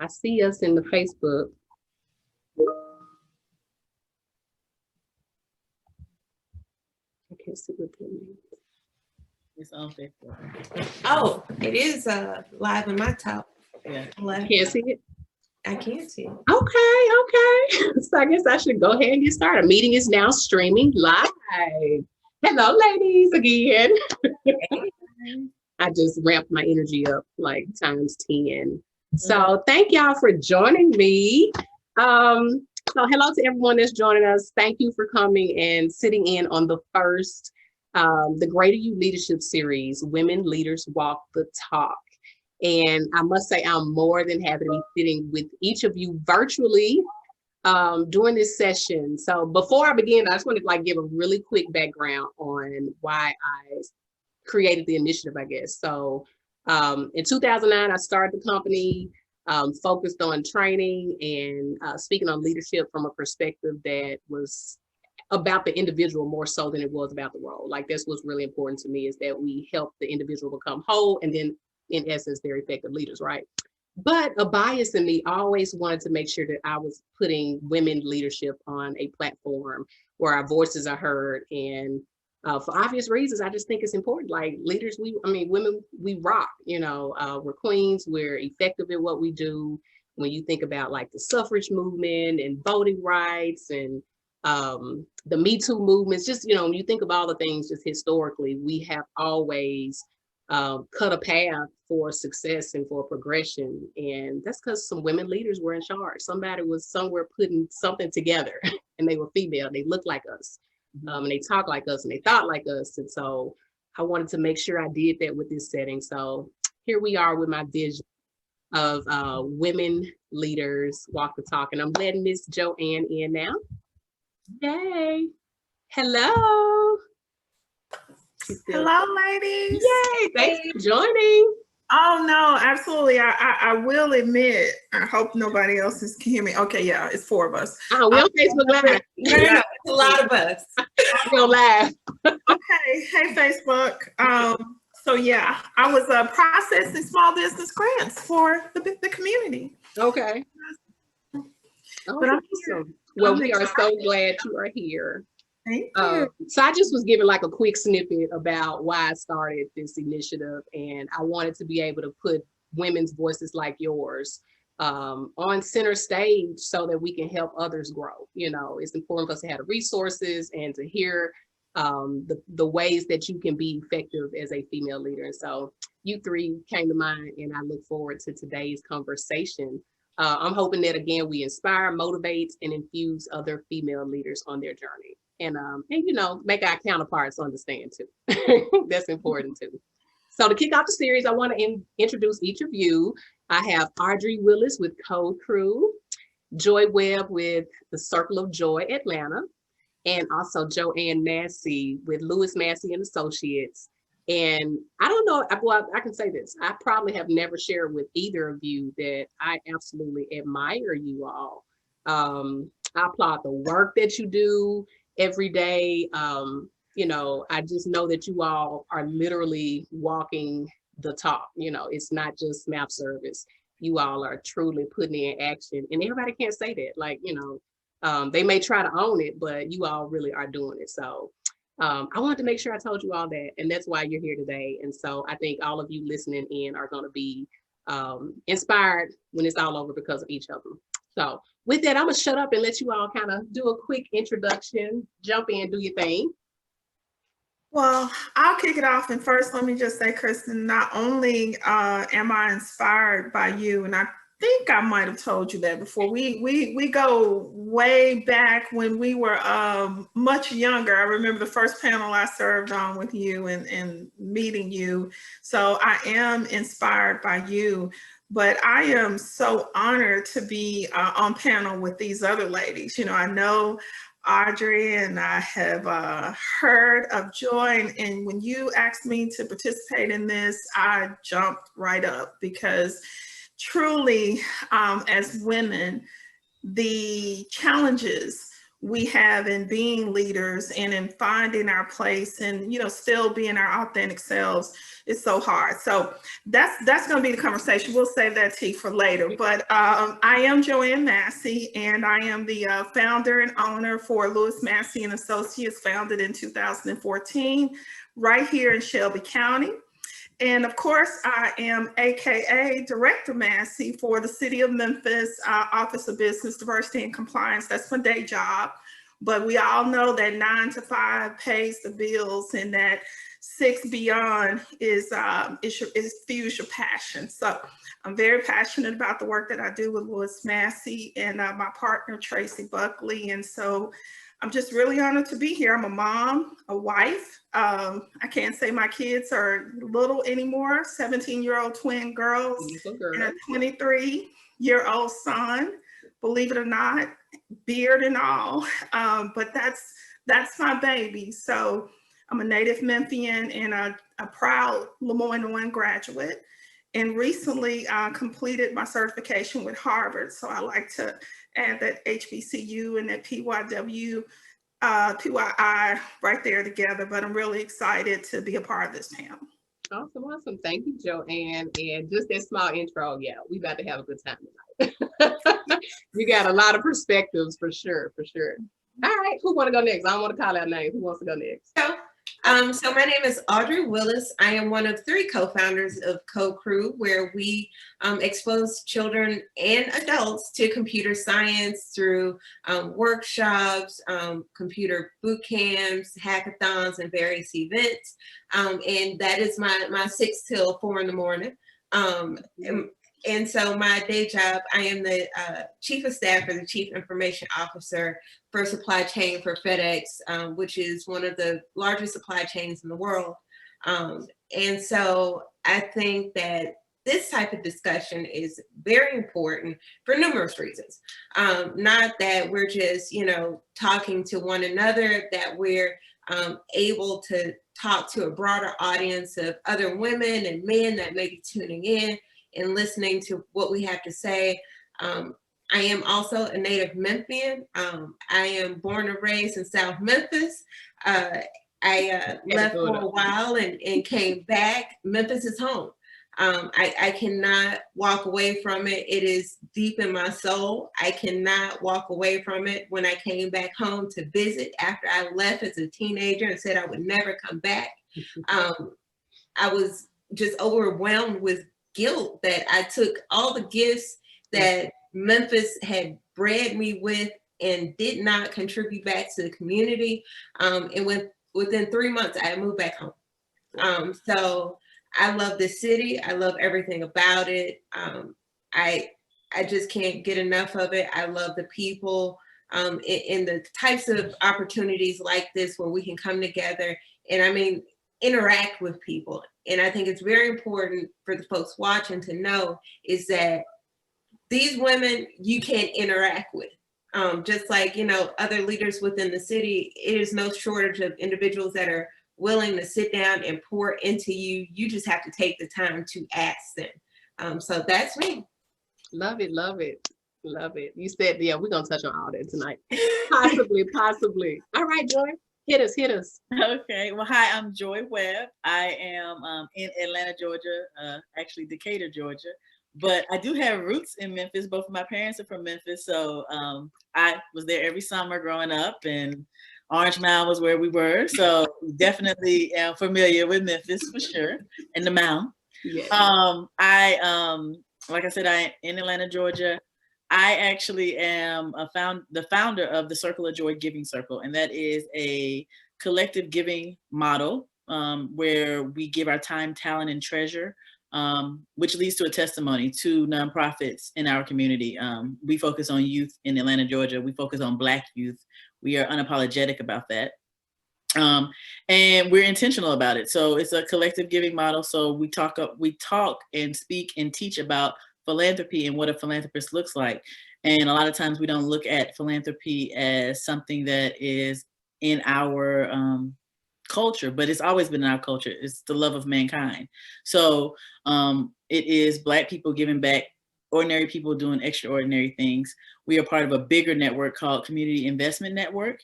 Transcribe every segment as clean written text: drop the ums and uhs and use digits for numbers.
I see us in the Facebook. I can't see what that means. It's on Facebook. Oh, it is live in my top. Yeah. Left. Can't see it? I can't see it. Okay. So I guess I should go ahead and get started. Meeting is now streaming live. Hello, ladies, again. I just ramped my energy up like times 10. So thank y'all for joining me. So hello to everyone that's joining us. Thank you for coming and sitting in on the first, the Greater You Leadership Series, Women Leaders Walk the Talk. And I must say, I'm more than happy to be sitting with each of you virtually during this session. So before I begin, I just want to give a really quick background on why I created the initiative, I guess. So in 2009, I started the company, focused on training and speaking on leadership from a perspective that was about the individual more so than it was about the role. Like, that's what's really important to me, is that we help the individual become whole, and then in essence, they're effective leaders, right? But a bias in me always wanted to make sure that I was putting women leadership on a platform where our voices are heard. And for obvious reasons, I just think it's important. Like, leaders, women, we rock, we're queens, we're effective at what we do. When you think about like the suffrage movement and voting rights and the Me Too movements, just, when you think of all the things just historically, we have always cut a path for success and for progression. And that's because some women leaders were in charge. Somebody was somewhere putting something together and they were female, they looked like us, and they talked like us and they thought like us. And so I wanted to make sure I did that with this setting. So here we are with my vision of women leaders walk the talk. And I'm letting Miss Joanne in now. Yay. Hello. Hello, ladies. Yay, thanks for joining. Oh, no, absolutely. I will admit, I hope nobody else can hear me. Okay, yeah, it's 4 of us. Oh, we on Facebook Live. No, it's a lot of us. We'll laugh. Okay, hey, Facebook. So yeah, I was processing small business grants for the community. Okay. Oh, But I'm awesome. Well, we are so glad you are here. Thank you. So I just was giving like a quick snippet about why I started this initiative, and I wanted to be able to put women's voices like yours on center stage so that we can help others grow. It's important for us to have the resources and to hear the ways that you can be effective as a female leader. And so you three came to mind, and I look forward to today's conversation. I'm hoping that, again, we inspire, motivate, and infuse other female leaders on their journey. And make our counterparts understand too. That's important too. So to kick off the series, I want to introduce each of you. I have Audrey Willis with Code Crew, Joy Webb with the Circle of Joy Atlanta, and also Joanne Massey with Lewis Massey and Associates. And I don't know, well, I can say this, I probably have never shared with either of you that I absolutely admire you all. I applaud the work that you do every day. I just know that you all are literally walking the talk. It's not just map service. You all are truly putting in action, and everybody can't say that. Like, they may try to own it, but you all really are doing it. So I wanted to make sure I told you all that, and that's why you're here today. And so I think all of you listening in are going to be inspired when it's all over because of each of them. So with that, I'm gonna shut up and let you all kind of do a quick introduction, jump in, do your thing. Well, I'll kick it off. And first, let me just say, Kristen, not only am I inspired by you, and I think I might have told you that before. We go way back when we were much younger. I remember the first panel I served on with you and meeting you. So I am inspired by you. But I am so honored to be on panel with these other ladies. I know Audrey, and I have heard of Joy. And when you asked me to participate in this, I jumped right up because truly, as women, the challenges we have in being leaders and in finding our place and, you know, still being our authentic selves is so hard. So that's going to be the conversation. We'll save that tea for later. But I am Joanne Massey, and I am the founder and owner for Lewis Massey and Associates, founded in 2014, right here in Shelby County. And of course, I am AKA Director Massey for the City of Memphis Office of Business Diversity and Compliance. That's my day job. But we all know that 9 to 5 pays the bills, and that 6 beyond is fuse your passion. So I'm very passionate about the work that I do with Lewis Massey and my partner, Tracy Buckley. And so I'm just really honored to be here. I'm a mom, a wife. I can't say my kids are little anymore, 17-year-old twin girls and a 23-year-old son, believe it or not, beard and all. But that's my baby. So I'm a native Memphian and a proud Lemoyne graduate, and recently completed my certification with Harvard. So I like to add that HBCU and that PYI right there together, but I'm really excited to be a part of this panel. Awesome, awesome. Thank you, Joanne. And just that small intro, yeah, we about to have a good time tonight. You got a lot of perspectives for sure, for sure. All right, who want to go next? I don't want to call out names. Who wants to go next? So my name is Audrey Willis. I am one of 3 co-founders of Co-Crew, where we expose children and adults to computer science through workshops, computer boot camps, hackathons, and various events. And that is my 6 till 4 in the morning. And so my day job, I am the chief of staff or the chief information officer for supply chain for FedEx, which is one of the largest supply chains in the world. And so I think that this type of discussion is very important for numerous reasons. Not that we're just, you know, talking to one another, that we're able to talk to a broader audience of other women and men that may be tuning in and listening to what we have to say. I am also a native Memphian. I am born and raised in South Memphis. I left for a while and came back. Memphis is home. I cannot walk away from it. It is deep in my soul. I cannot walk away from it. When I came back home to visit after I left as a teenager and said I would never come back, I was just overwhelmed with guilt that I took all the gifts that Memphis had bred me with and did not contribute back to the community. And within 3 months, I moved back home. So I love the city. I love everything about it. I just can't get enough of it. I love the people in the types of opportunities like this where we can come together and, I mean, interact with people. And I think it's very important for the folks watching to know is that these women you can interact with. Just like, you know, other leaders within the city, it is no shortage of individuals that are willing to sit down and pour into you. You just have to take the time to ask them. So that's me. Love it, love it, love it. You said, yeah, we're going to touch on all that tonight. Possibly. All right, Joy. Hit us. Okay. Well, hi, I'm Joy Webb. I am in Atlanta, Georgia, actually Decatur, Georgia. But I do have roots in Memphis. Both of my parents are from Memphis. So I was there every summer growing up, and Orange Mound was where we were. So definitely am familiar with Memphis for sure, and the Mound. Yes. Like I said, I'm in Atlanta, Georgia. I actually am the founder of the Circle of Joy Giving Circle, and that is a collective giving model where we give our time, talent, and treasure, which leads to a testimony to nonprofits in our community. We focus on youth in Atlanta, Georgia. We focus on Black youth. We are unapologetic about that. And we're intentional about it. So it's a collective giving model. So we talk and speak and teach about philanthropy and what a philanthropist looks like. And a lot of times we don't look at philanthropy as something that is in our culture, but it's always been in our culture. It's the love of mankind. So it is Black people giving back ordinary people doing extraordinary things. We are part of a bigger network called Community Investment Network,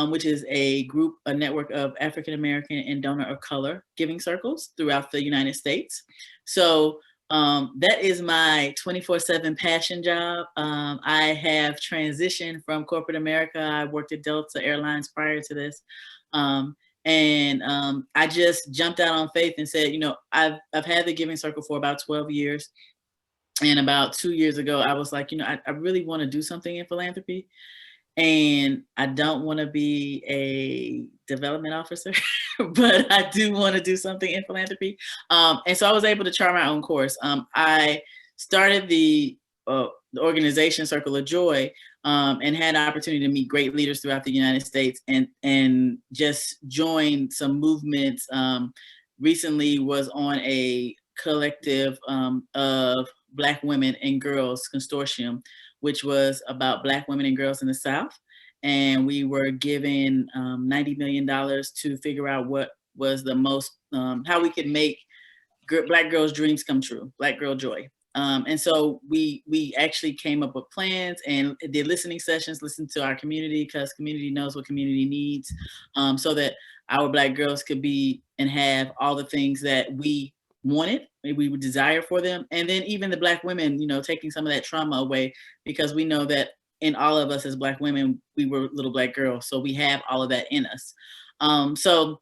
which is a network of African American and donor of color giving circles throughout the United States. So that is my 24/7 passion job. I have transitioned from corporate America. I worked at Delta Airlines prior to this. I just jumped out on faith and said, you know, I've had the Giving Circle for about 12 years. And about 2 years ago, I was like, you know, I really want to do something in philanthropy. And I don't want to be a development officer, but I do want to do something in philanthropy. And so I was able to chart my own course. I started the organization Circle of Joy, and had an opportunity to meet great leaders throughout the United States and just joined some movements. Recently was on a collective of Black women and girls consortium, which was about Black women and girls in the South. And we were given $90 million to figure out what was the most, how we could make Black girls' dreams come true, Black Girl Joy. And so we actually came up with plans and did listening sessions, listened to our community, because community knows what community needs, so that our Black girls could be and have all the things that we wanted, we would desire for them. And then even the Black women, you know, taking some of that trauma away, because we know that in all of us as Black women, we were little Black girls. So we have all of that in us. So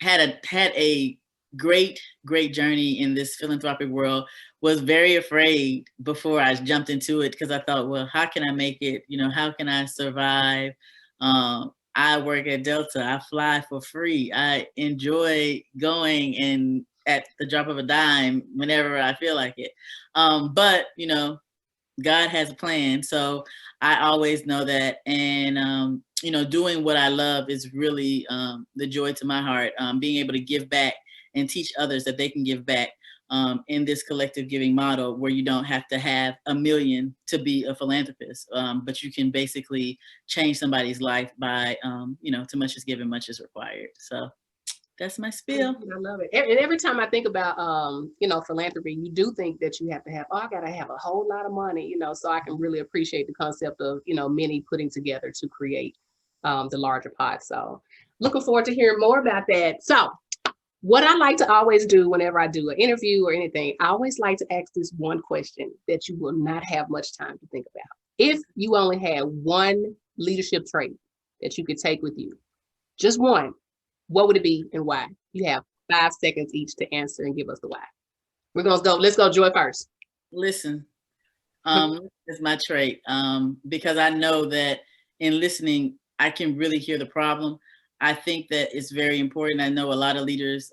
had a great journey in this philanthropic world. Was very afraid before I jumped into it, because I thought, well, how can I make it? You know, how can I survive? I work at Delta. I fly for free. I enjoy going and at the drop of a dime whenever I feel like it. But, you know, God has a plan. So I always know that. And, you know, doing what I love is really the joy to my heart. Being able to give back and teach others that they can give back in this collective giving model, where you don't have to have $1 million to be a philanthropist, but you can basically change somebody's life by, you know, too much is given, much is required. So that's my spiel. I love it. And every time I think about, you know, philanthropy, you do think that you have to have, I gotta have a whole lot of money, you know, so I can really appreciate the concept of, you know, many putting together to create the larger pot. So looking forward to hearing more about that. So what I like to always do whenever I do an interview or anything, I always like to ask this one question that you will not have much time to think about. If you only had one leadership trait that you could take with you, just one, what would it be and why? You have 5 seconds each to answer and give us the why. We're gonna go, let's go Joy first. Listen, is my trait, because I know that in listening, I can really hear the problem. I think that it's very important. I know a lot of leaders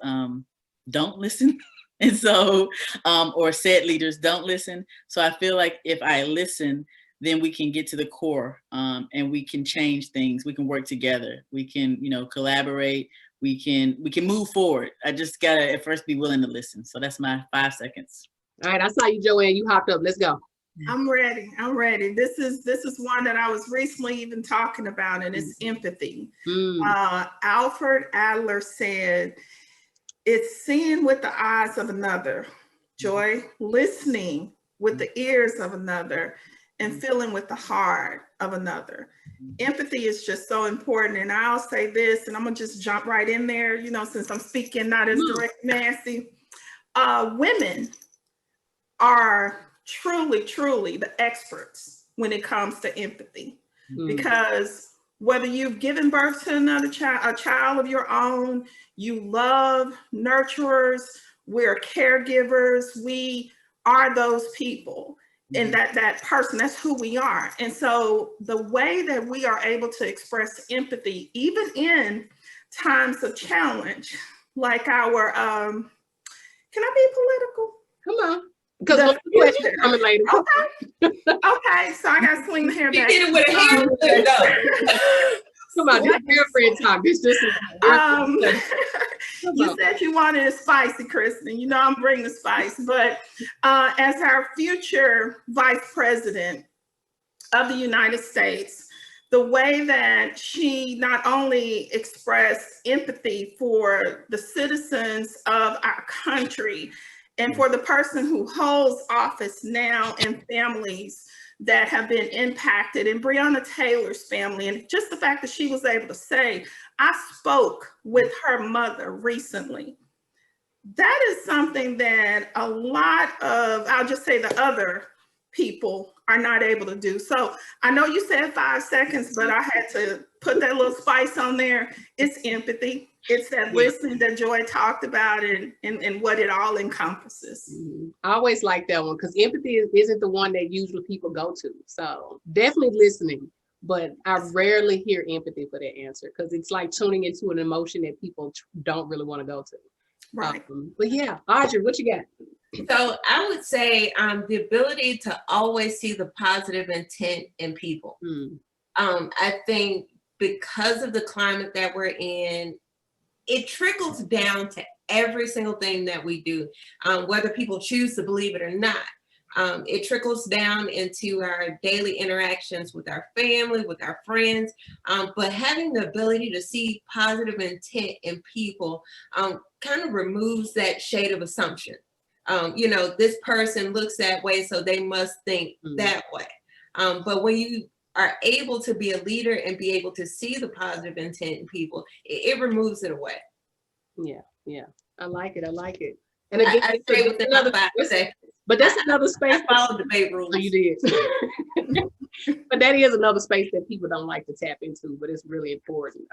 don't listen. And so, or said leaders don't listen. So I feel like if I listen, then we can get to the core, and we can change things. We can work together. We can, you know, collaborate. We can move forward. I just gotta at first be willing to listen. So that's my 5 seconds. All right, I saw you, Joanne. You hopped up. Let's go. I'm ready. This is one that I was recently even talking about, and it's empathy. Alfred Adler said, it's seeing with the eyes of another, Joy, listening with the ears of another, and feeling with the heart of another. Empathy is just so important. And I'll say this, and I'm gonna just jump right in there, you know, since I'm speaking not as direct, Nancy. Women are truly the experts when it comes to empathy, because whether you've given birth to another child, a child of your own, you love nurturers, we're caregivers, we are those people. And that person, that's who we are. And so the way that we are able to express empathy, even in times of challenge, like our, can I be political? Come on. Because the question coming later. Okay, so I got to swing the hair back. You hit it with a hair flip, though. Come on, this girlfriend talk. This just you said you wanted it spicy, Kristen. You know I'm bringing the spice. But as our future vice president of the United States, the way that she not only expressed empathy for the citizens of our country And for the person who holds office now in families that have been impacted, and Breonna Taylor's family, and just the fact that she was able to say, I spoke with her mother recently. That is something that a lot of, I'll just say the other people are not able to do. So I know you said 5 seconds, but I had to put that little spice on there. It's empathy. It's that listening that Joy talked about, and what it all encompasses. I always like that one because empathy isn't the one that usually people go to. So definitely listening, but I rarely hear empathy for that answer because it's like tuning into an emotion that people don't really want to go to. Right. But yeah, Audrey, what you got? So I would say the ability to always see the positive intent in people. I think because of the climate that we're in, it trickles down to every single thing that we do, whether people choose to believe it or not. It trickles down into our daily interactions with our family, with our friends, but having the ability to see positive intent in people kind of removes that shade of assumption. You know, this person looks that way, so they must think that way. But when you are able to be a leader and be able to see the positive intent in people, it removes it away. Yeah. I like it. And again, I stay within another 5 seconds. But that's another space. I follow debate rules. Oh, you did. But that is another space that people don't like to tap into, but it's really important.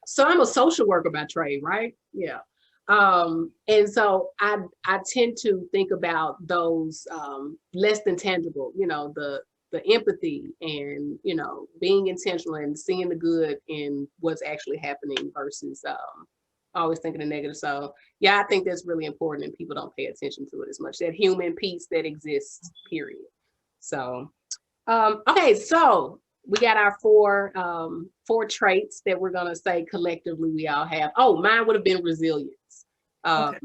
So I'm a social worker by trade, right? Yeah. And so I tend to think about those less than tangible, you know, the empathy and, you know, being intentional and seeing the good in what's actually happening versus always thinking the negative. So yeah, I think that's really important and people don't pay attention to it as much. That human piece that exists, period. So okay, so we got our four traits that we're gonna say collectively we all have. Oh, mine would have been resilience. Okay.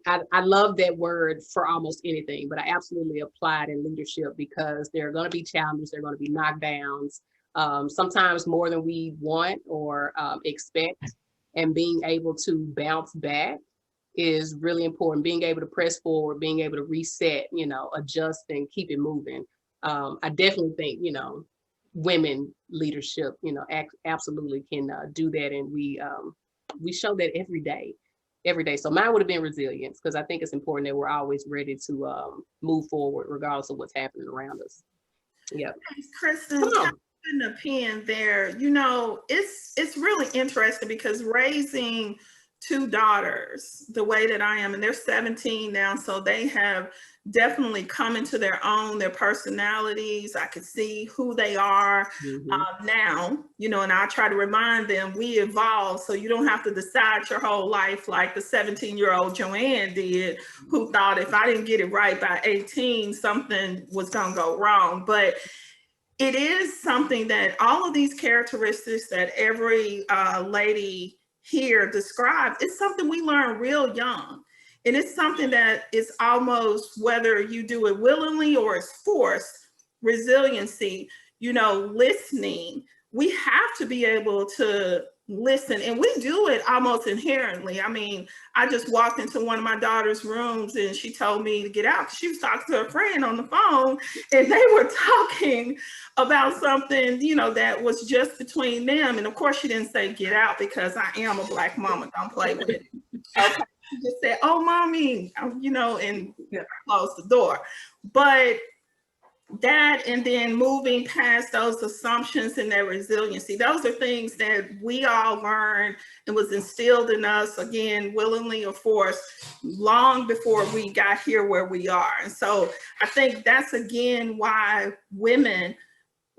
I love that word for almost anything, but I absolutely apply it in leadership because there are going to be challenges, there are going to be knockdowns, sometimes more than we want or expect, and being able to bounce back is really important. Being able to press forward, being able to reset, you know, adjust and keep it moving. I definitely think, you know, women leadership, you know, absolutely can do that, and we show that every day. So mine would have been resilience because I think it's important that we're always ready to move forward regardless of what's happening around us. Yeah. Thanks, Kristen. Putting a pin there, you know, it's really interesting because raising 2 daughters the way that I am, and they're 17 now, so they have definitely come into their own, their personalities. I could see who they are now, you know, and I try to remind them we evolve, so you don't have to decide your whole life like the 17-year-old Joanne did, who thought if I didn't get it right by 18, something was gonna go wrong. But it is something that all of these characteristics that every lady here described, it's something we learn real young. And it's something that is almost, whether you do it willingly or it's forced, resiliency, you know, listening. We have to be able to listen, and we do it almost inherently. I mean, I just walked into one of my daughter's rooms and she told me to get out. She was talking to a friend on the phone and they were talking about something, you know, that was just between them. And of course she didn't say get out because I am a Black mama, don't play with it. Okay. She just said, oh, mommy, you know, and closed the door. But that, and then moving past those assumptions and their resiliency, those are things that we all learned and was instilled in us, again, willingly or forced, long before we got here where we are. And so I think that's, again, why women,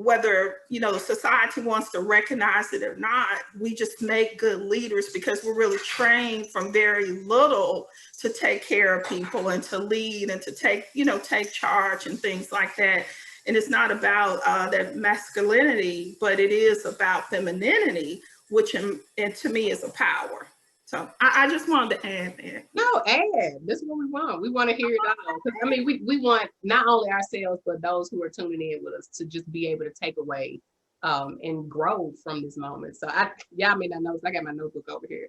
whether, you know, society wants to recognize it or not, we just make good leaders because we're really trained from very little to take care of people and to lead and to take, you know, take charge and things like that. And it's not about that masculinity, but it is about femininity, which and to me is a power. So I just wanted to add that. No, add. That's what we want. We want to hear it all. Because I mean, we want not only ourselves, but those who are tuning in with us to just be able to take away and grow from this moment. So y'all may not know, I got my notebook over here.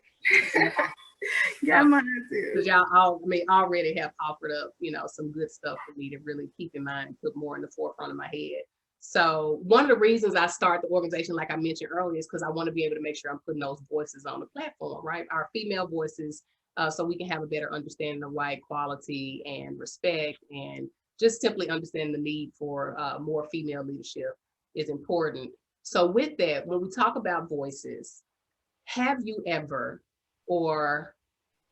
Yeah, mine too. Because y'all all, I mean, already have offered up, some good stuff for me to really keep in mind, put more in the forefront of my head. So one of the reasons I start the organization, like I mentioned earlier, is because I want to be able to make sure I'm putting those voices on the platform, right? Our female voices, so we can have a better understanding of why equality and respect, and just simply understand the need for more female leadership is important. So with that, when we talk about voices, have you ever or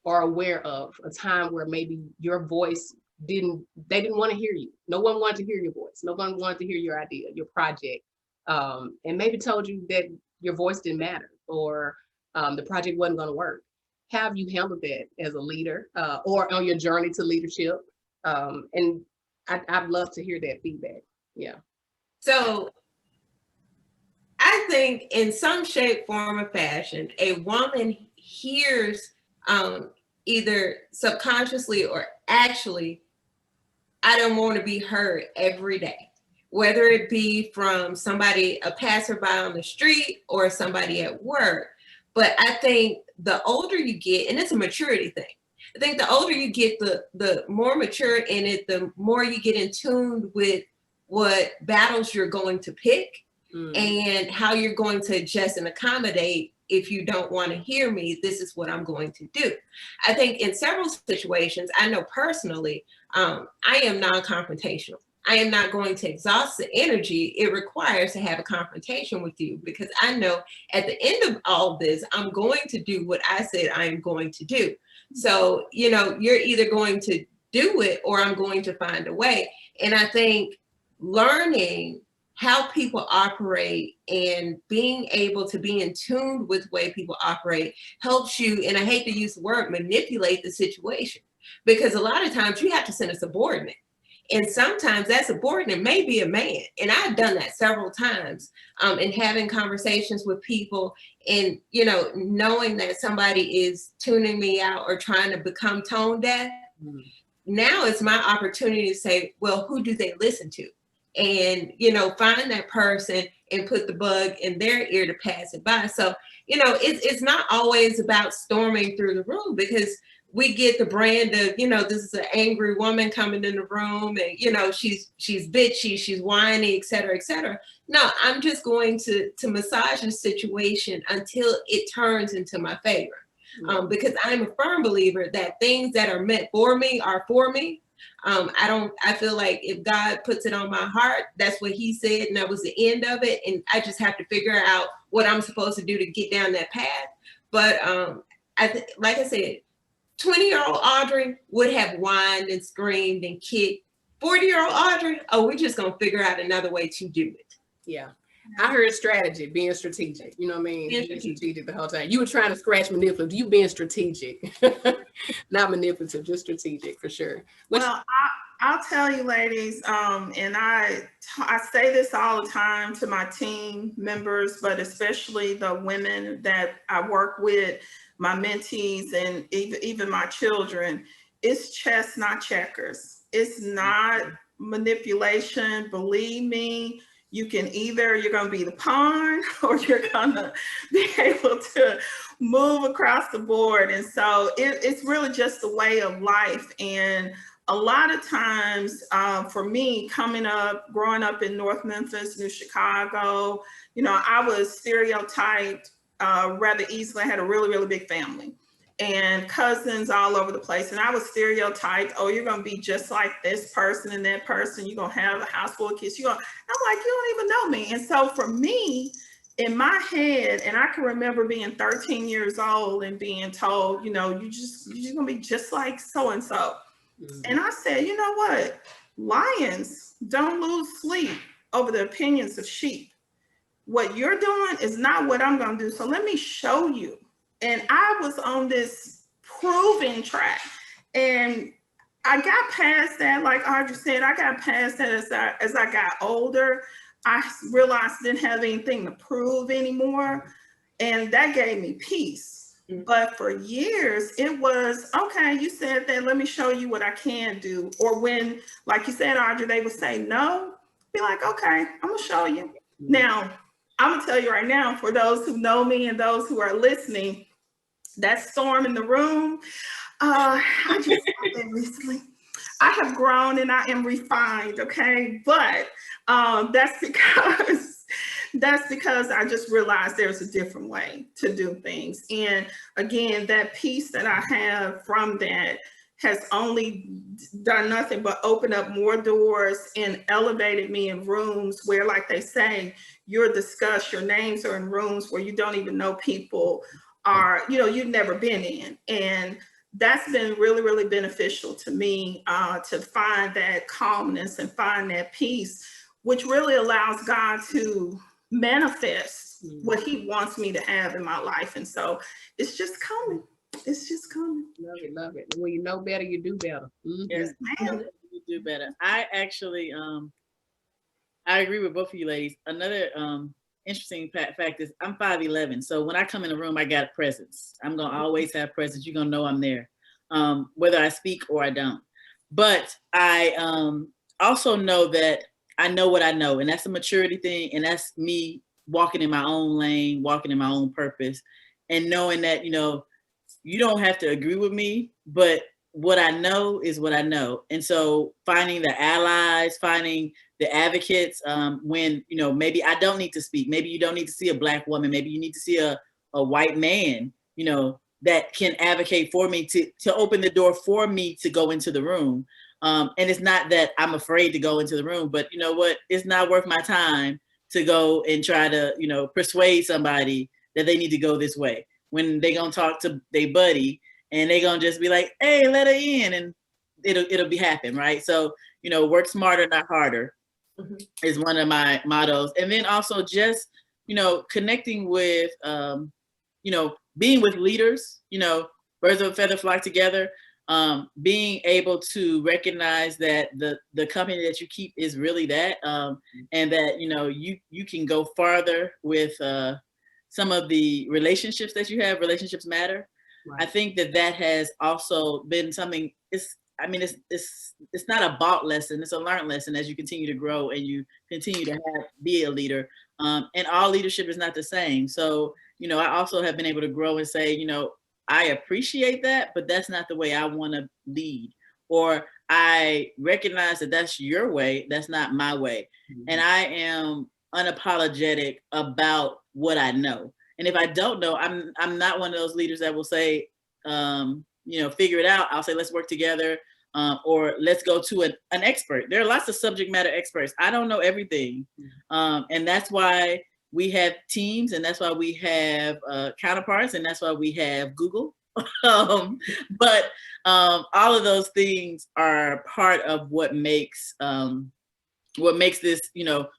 are aware of a time where maybe your voice they didn't want to hear you? No one wanted to hear your voice. No one wanted to hear your idea, your project, and maybe told you that your voice didn't matter, or the project wasn't going to work. Have you handled that as a leader, or on your journey to leadership? And I'd love to hear that feedback. Yeah. So I think in some shape, form, or fashion, a woman hears either subconsciously or actually, I don't want to be heard every day, whether it be from somebody, a passerby on the street, or somebody at work. But I think the older you get, and it's a maturity thing, I think the older you get, the more mature in it, the more you get in tune with what battles you're going to pick and how you're going to adjust and accommodate. If you don't want to hear me, this is what I'm going to do. I think in several situations, I know personally, I am non-confrontational. I am not going to exhaust the energy it requires to have a confrontation with you, because I know at the end of all this, I'm going to do what I said I am going to do. So, you're either going to do it or I'm going to find a way. And I think learning how people operate and being able to be in tune with the way people operate helps you, and I hate to use the word manipulate the situation, because a lot of times you have to send a subordinate. And sometimes that subordinate may be a man. And I've done that several times in having conversations with people and, knowing that somebody is tuning me out or trying to become tone deaf. Now it's my opportunity to say, well, who do they listen to? And, find that person and put the bug in their ear to pass it by. So, it's not always about storming through the room, because we get the brand of, this is an angry woman coming in the room and, she's bitchy, she's whiny, et cetera, et cetera. No, I'm just going to massage the situation until it turns into my favor. Because I'm a firm believer that things that are meant for me are for me. I feel like if God puts it on my heart, that's what he said, and that was the end of it. And I just have to figure out what I'm supposed to do to get down that path. But like I said, 20-year-old Audrey would have whined and screamed and kicked. 40-year-old Audrey, we're just going to figure out another way to do it. Yeah. I heard strategy, being strategic. You know what I mean? Being strategic the whole time. You were trying to scratch manipulative. You being strategic. Not manipulative, just strategic for sure. Well, I'll tell you, ladies, and I say this all the time to my team members, but especially the women that I work with, my mentees, and even my children. It's chess, not checkers. It's not manipulation. Believe me, you're going to be the pawn, or you're going to be able to move across the board. And so it's really just a way of life. And a lot of times for me, growing up in North Memphis, New Chicago, I was stereotyped rather easily. I had a really, really big family and cousins all over the place. And I was stereotyped, oh, you're going to be just like this person and that person. You're going to have a house full of kids. I'm like, you don't even know me. And so for me, in my head, and I can remember being 13 years old and being told, you're going to be just like so-and-so. And I said, you know what? Lions don't lose sleep over the opinions of sheep. What you're doing is not what I'm going to do. So let me show you. And I was on this proving track, and I got past that. Like Audrey said, I got past that as I got older. I realized I didn't have anything to prove anymore, and that gave me peace. But for years, it was, okay, you said that, let me show you what I can do. Or when, like you said, Audrey, they would say no, be like, okay, I'm gonna show you. Now, I'm gonna tell you right now, for those who know me and those who are listening, that storm in the room. I just saw that recently. I have grown and I am refined, okay? But that's because I just realized there's a different way to do things. And again, that peace that I have from that has only done nothing but open up more doors and elevated me in rooms where, like they say, you're discussed, your names are in rooms where you don't even know people are, you've never been in. And that's been really, really beneficial to me, to find that calmness and find that peace, which really allows God to manifest what he wants me to have in my life. And so it's just coming. It's just coming. Love it, love it. When you know better, you do better. Yes, Man. you do better. I actually, I agree with both of you ladies. Another interesting fact is I'm 5'11", so when I come in a room, I got a presence. I'm gonna always have presence. You're gonna know I'm there, whether I speak or I don't. But I also know that I know what I know, and that's a maturity thing, and that's me walking in my own lane, walking in my own purpose, and knowing that, you don't have to agree with me, but what I know is what I know. And so finding the allies, finding the advocates, when, maybe I don't need to speak, maybe you don't need to see a Black woman, maybe you need to see a white man, that can advocate for me to open the door for me to go into the room. And it's not that I'm afraid to go into the room, but you know what? It's not worth my time to go and try to, persuade somebody that they need to go this way when they gonna talk to their buddy and they gonna just be like, hey, let her in, and it'll be happen, right? So, work smarter, not harder is one of my mottos. And then also just, connecting with, being with leaders, birds of a feather flock together, being able to recognize that the company that you keep is really that, and that, you can go farther with some of the relationships that you have. Relationships matter. Right. I think that has also been something. It's not a bought lesson. It's a learned lesson as you continue to grow and you continue to be a leader. And all leadership is not the same. So, I also have been able to grow and say, I appreciate that, but that's not the way I want to lead. Or I recognize that that's your way. That's not my way. Mm-hmm. And I am unapologetic about what I know. And if I don't know, I'm not one of those leaders that will say, figure it out. I'll say, let's work together, or let's go to an expert. There are lots of subject matter experts. I don't know everything. And that's why we have teams, and that's why we have counterparts, and that's why we have Google. But all of those things are part of what makes this,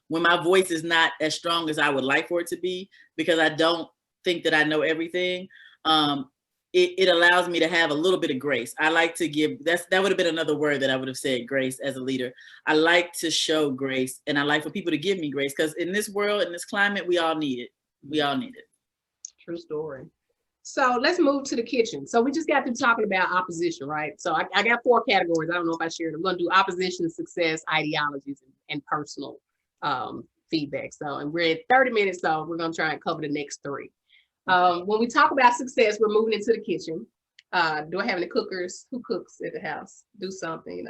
when my voice is not as strong as I would like for it to be, because I don't think that I know everything. It allows me to have a little bit of grace. I like to give, that would have been another word that I would have said, grace, as a leader. I like to show grace, and I like for people to give me grace, because in this world, in this climate, we all need it. We all need it. True story. So let's move to the kitchen. So we just got through talking about opposition, right? So I got 4 categories. I don't know if I shared. I'm going to do opposition, success, ideologies, and personal feedback. So, and we're at 30 minutes, so we're going to try and cover the next 3. When we talk about success, we're moving into the kitchen. Do I have any cookers? Who cooks at the house? Do something,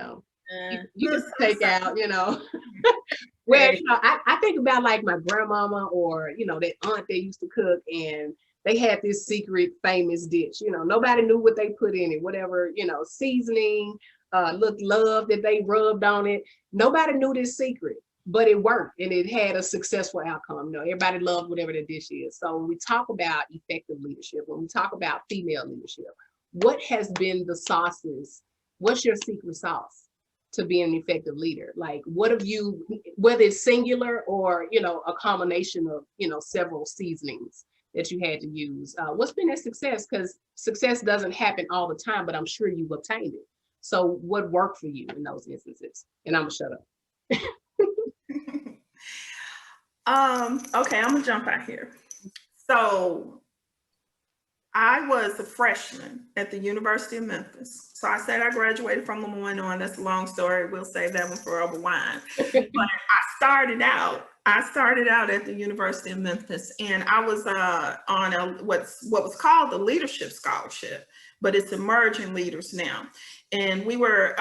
you just take out, Well, I think about like my grandmama or, that aunt that used to cook, and they had this secret famous dish. Nobody knew what they put in it, whatever, seasoning, love that they rubbed on it. Nobody knew this secret. But it worked, and it had a successful outcome. Everybody loved whatever the dish is. So when we talk about effective leadership, when we talk about female leadership, what has been the sauces? What's your secret sauce to be an effective leader? Like, what have you, whether it's singular or, a combination of, several seasonings that you had to use? What's been that success? Because success doesn't happen all the time, but I'm sure you've obtained it. So what worked for you in those instances? And I'm gonna shut up. Okay, I'm gonna jump out here. So I was a freshman at the University of Memphis. So I said I graduated from Lemoyne on. That's a long story. We'll save that one for over wine. But I I started out at the University of Memphis, and I was on what was called the Leadership Scholarship, but it's Emerging Leaders now. And we were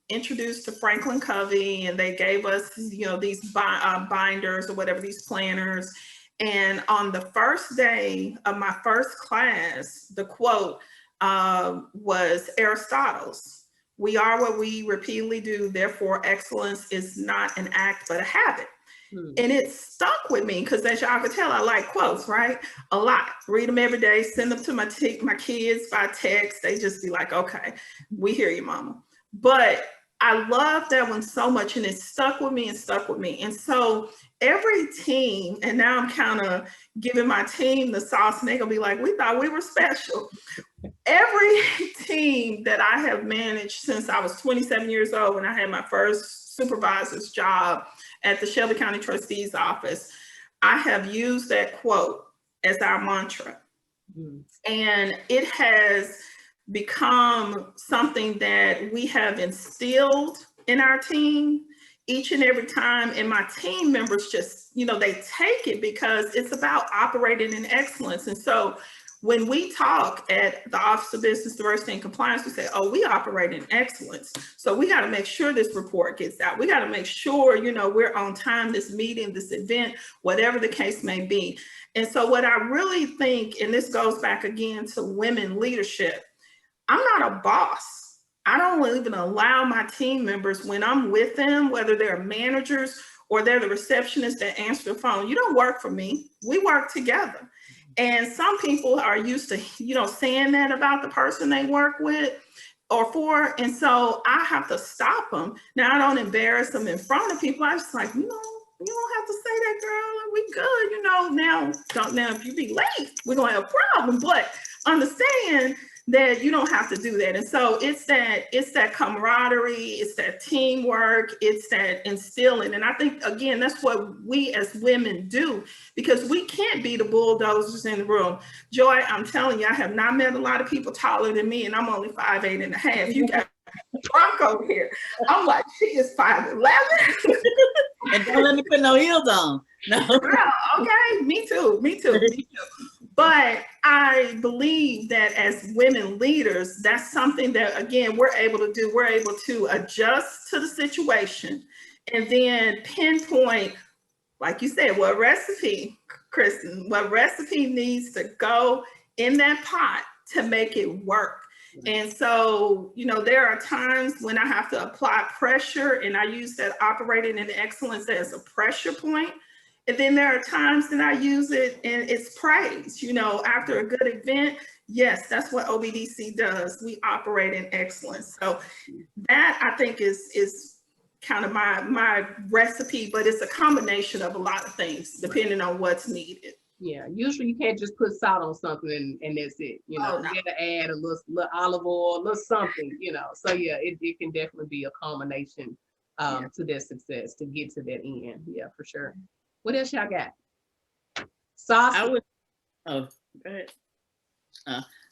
introduced to Franklin Covey, and they gave us, these binders or whatever, these planners. And on the first day of my first class, the quote was Aristotle's: "We are what we repeatedly do, therefore excellence is not an act but a habit." And it stuck with me because, as y'all could tell, I like quotes, right? A lot. Read them every day, send them to my kids by text. They just be like, okay, we hear you, mama. But I love that one so much, and it stuck with me and stuck with me. And so every team, and now I'm kind of giving my team the sauce, and they're going to be like, we thought we were special. Every team that I have managed since I was 27 years old, when I had my first supervisor's job at the Shelby County Trustee's office, I have used that quote as our mantra. And it has become something that we have instilled in our team each and every time. And my team members just, they take it because it's about operating in excellence. And so when we talk at the Office of Business Diversity and Compliance, we say, oh, we operate in excellence. So we got to make sure this report gets out. We got to make sure, we're on time, this meeting, this event, whatever the case may be. And so what I really think, and this goes back again to women leadership, I'm not a boss. I don't even allow my team members, when I'm with them, whether they're managers or they're the receptionists that answer the phone, you don't work for me. We work together. And some people are used to, saying that about the person they work with or for. And so I have to stop them. Now, I don't embarrass them in front of people. I just like, you don't have to say that, girl. We good, now if you be late, we're going to have a problem. But understand that you don't have to do that. And so it's that camaraderie, it's that teamwork, it's that instilling. And I think, again, that's what we as women do, because we can't be the bulldozers in the room. Joy, I'm telling you, I have not met a lot of people taller than me, and I'm only 5'8.5". You got drunk over here. I'm like, she is 5'11". And don't let me put no heels on. No. Girl, okay, me too. But I believe that as women leaders, that's something that, again, we're able to do. We're able to adjust to the situation and then pinpoint, like you said, what recipe, Kristen, what recipe needs to go in that pot to make it work. And so, there are times when I have to apply pressure, and I use that operating in excellence as a pressure point. And then there are times that I use it and it's praise, after a good event. Yes, that's what OBDC does. We operate in excellence. So that, I think, is kind of my recipe, but it's a combination of a lot of things depending on what's needed. Yeah, usually you can't just put salt on something and that's it. You got to add a little olive oil, a little something, So yeah, it can definitely be a combination to their success to get to that end. Yeah, for sure. What else y'all got? Sauce. Go ahead.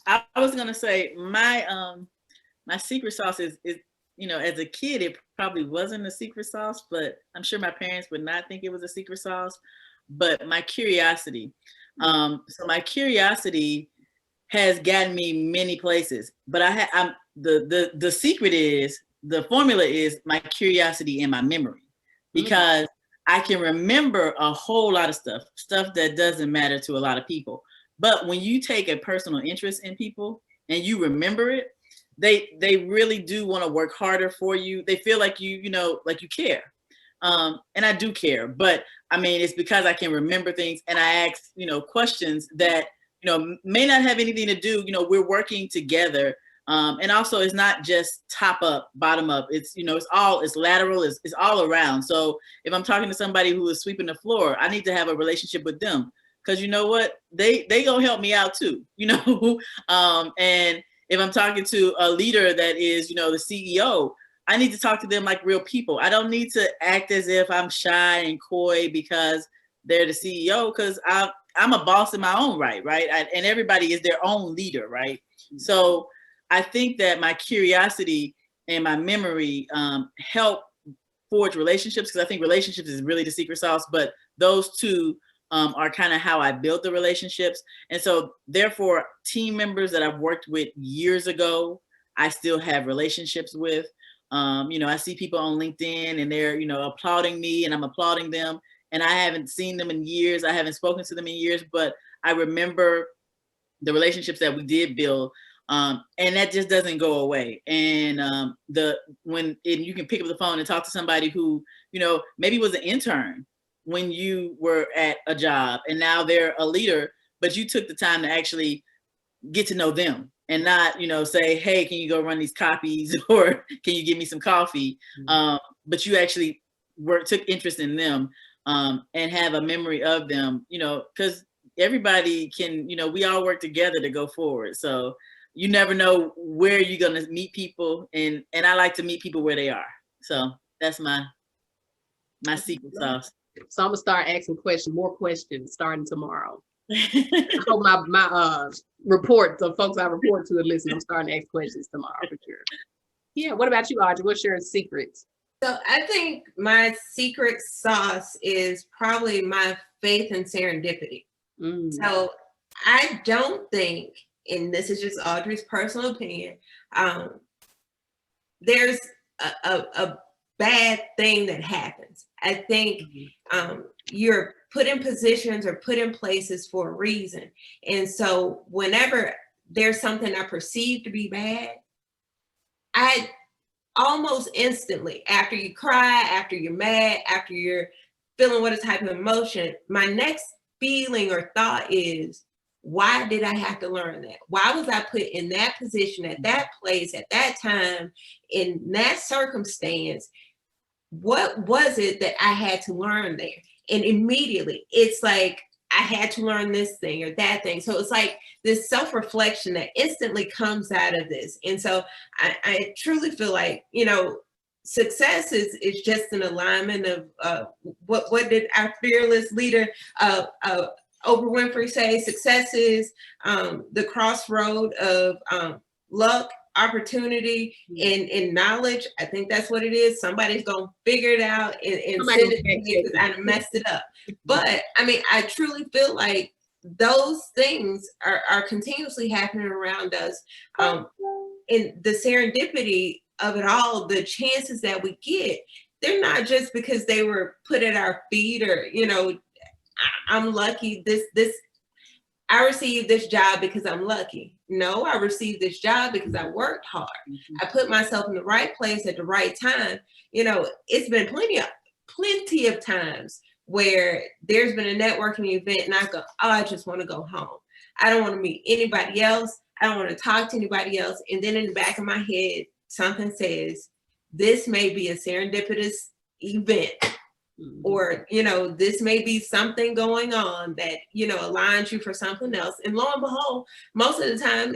I was gonna say my secret sauce is as a kid it probably wasn't a secret sauce, but I'm sure my parents would not think it was a secret sauce. But my curiosity. So my curiosity has gotten me many places. But the secret is, the formula is my curiosity and my memory, because I can remember a whole lot of stuff that doesn't matter to a lot of people. But when you take a personal interest in people and you remember it, they really do want to work harder for you. They feel like you care. And I do care, but I mean, it's because I can remember things and I ask, questions that, may not have anything to do, we're working together. And also it's not just top up, bottom up. It's, it's lateral, it's all around. So if I'm talking to somebody who is sweeping the floor, I need to have a relationship with them, because you know what, they gonna help me out too, and if I'm talking to a leader that is, the CEO, I need to talk to them like real people. I don't need to act as if I'm shy and coy because they're the CEO, because I'm a boss in my own right? And everybody is their own leader, right? So I think that my curiosity and my memory help forge relationships, because I think relationships is really the secret sauce, but those two are kind of how I built the relationships. And so therefore, team members that I've worked with years ago, I still have relationships with. You know, I see people on LinkedIn and they're, you know, applauding me and I'm applauding them. And I haven't seen them in years. I haven't spoken to them in years, but I remember the relationships that we did build. And that just doesn't go away. And you can pick up the phone and talk to somebody who, you know, maybe was an intern when you were at a job and now they're a leader, but you took the time to actually get to know them and not, you know, say, hey, can you go run these copies or can you give me some coffee? But you actually took interest in them and have a memory of them, you know, because everybody can, you know, we all work together to go forward. So you never know where you're going to meet people. And I like to meet people where they are. So that's my secret sauce. So I'm gonna start asking more questions starting tomorrow. I hope my report, the folks I report to and listen, I'm starting to ask questions tomorrow for sure. Yeah, what about you, Audrey? What's your secrets? So I think my secret sauce is probably my faith in serendipity. So I don't think, and this is just Audrey's personal opinion, there's a bad thing that happens. I think you're put in positions or put in places for a reason. And so whenever there's something I perceive to be bad, I almost instantly, after you cry, after you're mad, after you're feeling what type of emotion, my next feeling or thought is, why did I have to learn that? Why was I put in that position at that place at that time in that circumstance? What was it that I had to learn there? And immediately it's like, I had to learn this thing or that thing. So it's like this self-reflection that instantly comes out of this. And so I truly feel like, you know, success is just an alignment of what did our fearless leader Oprah Winfrey say? Success is the crossroad of luck, opportunity, and knowledge. I think that's what it is. Somebody's gonna figure it out and send it to me because I messed it up. But I mean, I truly feel like those things are continuously happening around us. And the serendipity of it all, the chances that we get, they're not just because they were put at our feet or, you know, I'm lucky I received this job because I'm lucky. No, I received this job because I worked hard. I put myself in the right place at the right time. You know, it's been plenty of times where there's been a networking event and I go, oh, I just want to go home. I don't want to meet anybody else. I don't want to talk to anybody else. And then in the back of my head, something says, this may be a serendipitous event. Or, you know, this may be something going on that, you know, aligns you for something else. And lo and behold, most of the time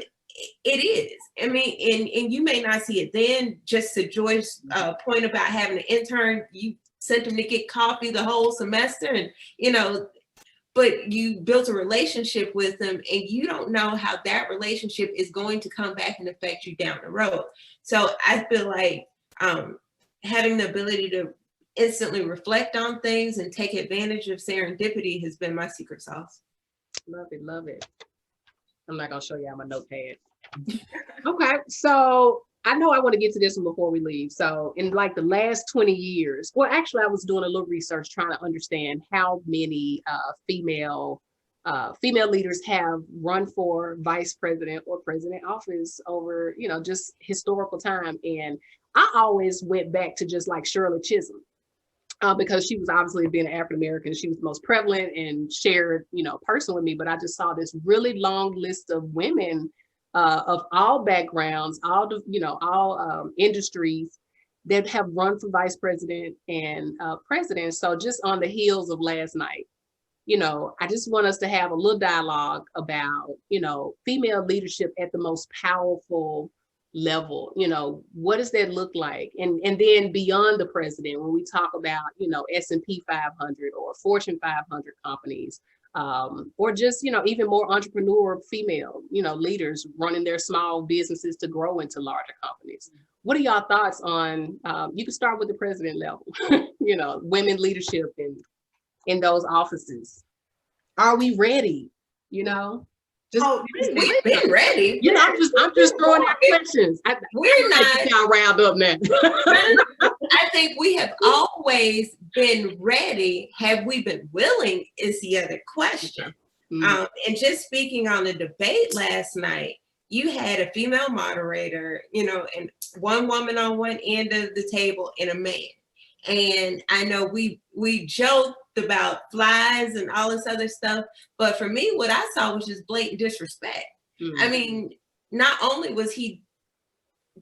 it is. I mean, and you may not see it then. Just to Joy's point about having an intern, you sent them to get coffee the whole semester and, you know, but you built a relationship with them and you don't know how that relationship is going to come back and affect you down the road. So I feel like having the ability to instantly reflect on things and take advantage of serendipity has been my secret sauce. Love it, love it. I'm not gonna show y'all my notepad. Okay, so I know I want to get to this one before we leave. So in like the last 20 years, well, actually I was doing a little research trying to understand how many female leaders have run for vice president or president office over, you know, just historical time. And I always went back to just like Shirley Chisholm. Because she was obviously being African-American, she was the most prevalent and shared, you know, person with me. But I just saw this really long list of women of all backgrounds, all the, you know, all industries that have run for vice president and president. So just on the heels of last night, you know, I just want us to have a little dialogue about, you know, female leadership at the most powerful level. You know, what does that look like? And then beyond the president, when we talk about, you know, S&P 500 or Fortune 500 companies, or just, you know, even more entrepreneur female, you know, leaders running their small businesses to grow into larger companies. what are y'all thoughts on, you can start with the president level, you know, women leadership in those offices. Are we ready? You know, just we've been ready. You know, I'm just throwing out questions. We're not y'all riled up now. I think we have always been ready. Have we been willing is the other question. Mm-hmm. And just speaking on the debate last night, you had a female moderator, you know, and one woman on one end of the table and a man. And I know we joked about flies and all this other stuff, but for me, what I saw was just blatant disrespect. Mm-hmm. I mean, not only was he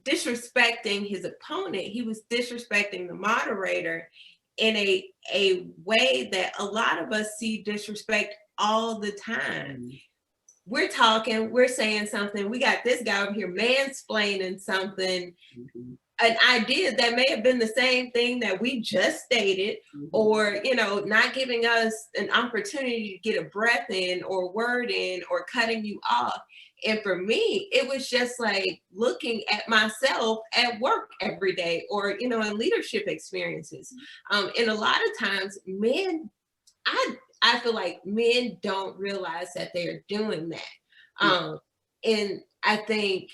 disrespecting his opponent, he was disrespecting the moderator in a way that a lot of us see disrespect all the time. We're talking, we're saying something, we got this guy over here mansplaining something, an idea that may have been the same thing that we just stated, or, you know, not giving us an opportunity to get a breath in or word in, or cutting you off. And for me, it was just like looking at myself at work every day, or, you know, in leadership experiences. And a lot of times men, I feel like men don't realize that they're doing that. And I think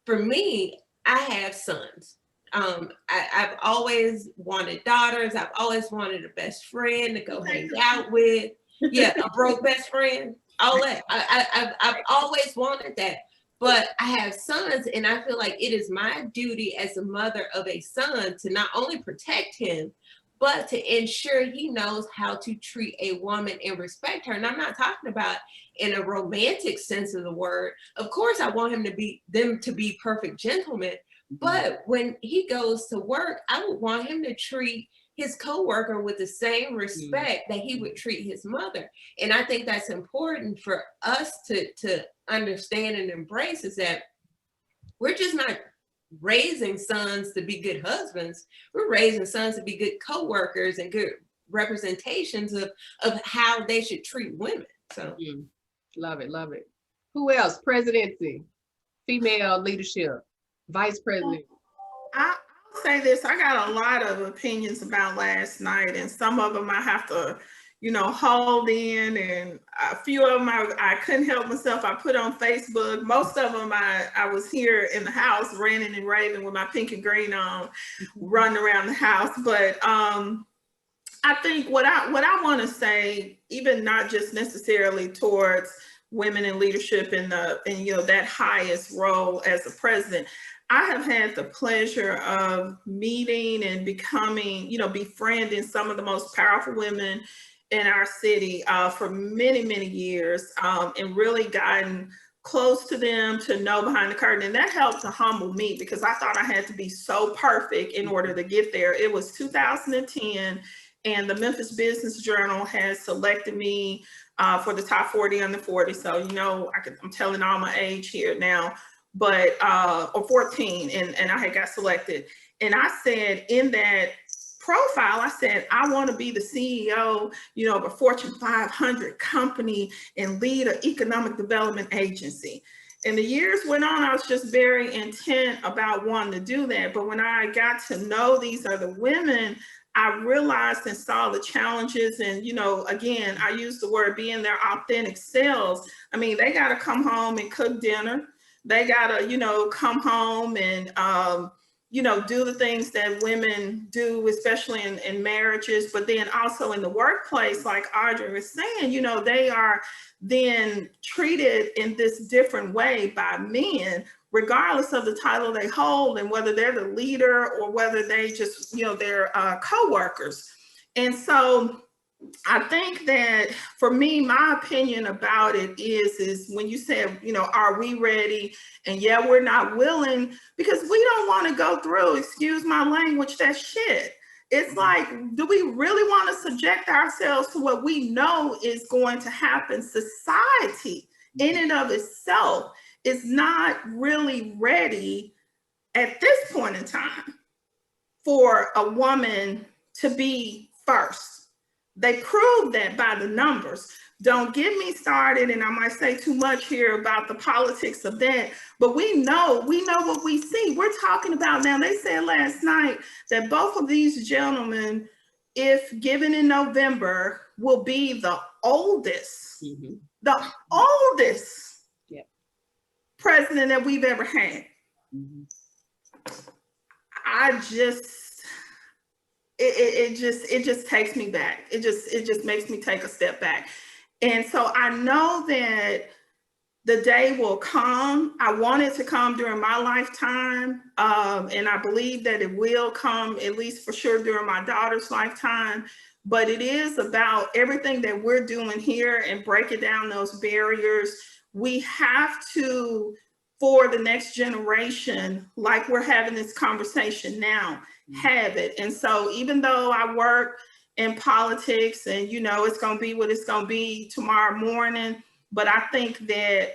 for me, I have sons. I've always wanted daughters. I've always wanted a best friend to go hang out with. Yeah, a broke best friend. All that. I've always wanted that. But I have sons, and I feel like it is my duty as a mother of a son to not only protect him, but to ensure he knows how to treat a woman and respect her. And I'm not talking about in a romantic sense of the word. Of course, I want them to be perfect gentlemen. But when he goes to work, I would want him to treat his coworker with the same respect that he would treat his mother. And I think that's important for us to understand and embrace, is that we're just not raising sons to be good husbands. We're raising sons to be good co-workers and good representations of how they should treat women. So love it, love it. Who else? Presidency, female leadership, vice president. I'll say this, I got a lot of opinions about last night, and some of them I have to, you know, hold in, and a few of them I couldn't help myself. I put on Facebook. Most of them I was here in the house ranting and raving with my pink and green on, running around the house. But I think what I want to say, even not just necessarily towards women in leadership and you know, that highest role as a president, I have had the pleasure of meeting and becoming, you know, befriending some of the most powerful women in our city for many, many years, and really gotten close to them, to know behind the curtain. And that helped to humble me, because I thought I had to be so perfect in order to get there. It was 2010, and the Memphis Business Journal has selected me for the top 40 under 40. So, you know, I'm telling all my age here now, but, or 14, and I had got selected. And I said in that profile, I said, I want to be the CEO, you know, of a Fortune 500 company and lead an economic development agency. And the years went on, I was just very intent about wanting to do that. But when I got to know these other women, I realized and saw the challenges. And, you know, again, I use the word being their authentic selves. I mean, they got to come home and cook dinner. They got to, you know, come home and, you know, do the things that women do, especially in marriages, but then also in the workplace, like Audrey was saying, you know, they are then treated in this different way by men, regardless of the title they hold and whether they're the leader or whether they just, you know, they're co-workers. And so I think that for me, my opinion about it is when you said, you know, are we ready? And yeah, we're not willing, because we don't want to go through, excuse my language, that shit. It's like, do we really want to subject ourselves to what we know is going to happen? Society in and of itself is not really ready at this point in time for a woman to be first. They prove that by the numbers. Don't get me started, and I might say too much here about the politics of that, but we know what we see. We're talking about now, they said last night that both of these gentlemen, if given in November, will be the oldest, the oldest president that we've ever had. I just, it just takes me back. It just makes me take a step back. And so I know that the day will come. I want it to come during my lifetime. And I believe that it will come, at least for sure, during my daughter's lifetime. But it is about everything that we're doing here and breaking down those barriers. We have to, for the next generation, like we're having this conversation now, have it. And so even though I work in politics and, you know, it's going to be what it's going to be tomorrow morning, but I think that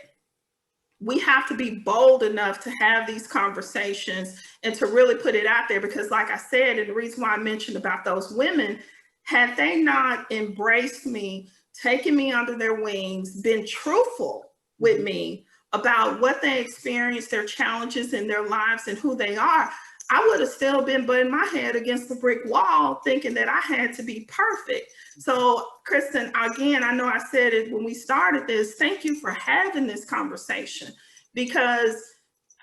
we have to be bold enough to have these conversations and to really put it out there, because like I said, and the reason why I mentioned about those women, had they not embraced me, taken me under their wings, been truthful with me about what they experienced, their challenges in their lives and who they are, I would have still been butting my head against the brick wall thinking that I had to be perfect. So Kristen, again, I know I said it when we started this, thank you for having this conversation, because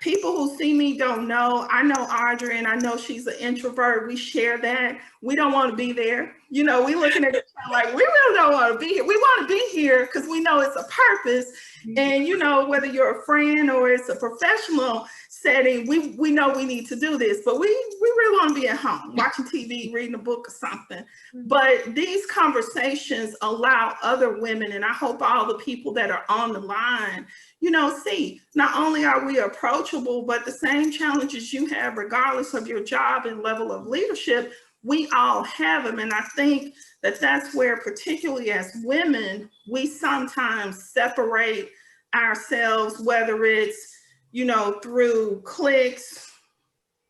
people who see me don't know. I know Audrey, and I know she's an introvert. We share that. We don't want to be there. You know, we looking at each other like, we really don't want to be here. We want to be here because we know it's a purpose. And, you know, whether you're a friend or it's a professional setting, we know we need to do this, but we really want to be at home, watching TV, reading a book or something. But these conversations allow other women, and I hope all the people that are on the line, you know, see, not only are we approachable, but the same challenges you have, regardless of your job and level of leadership, we all have them. And I think that that's where, particularly as women, we sometimes separate ourselves, whether it's, you know, through cliques,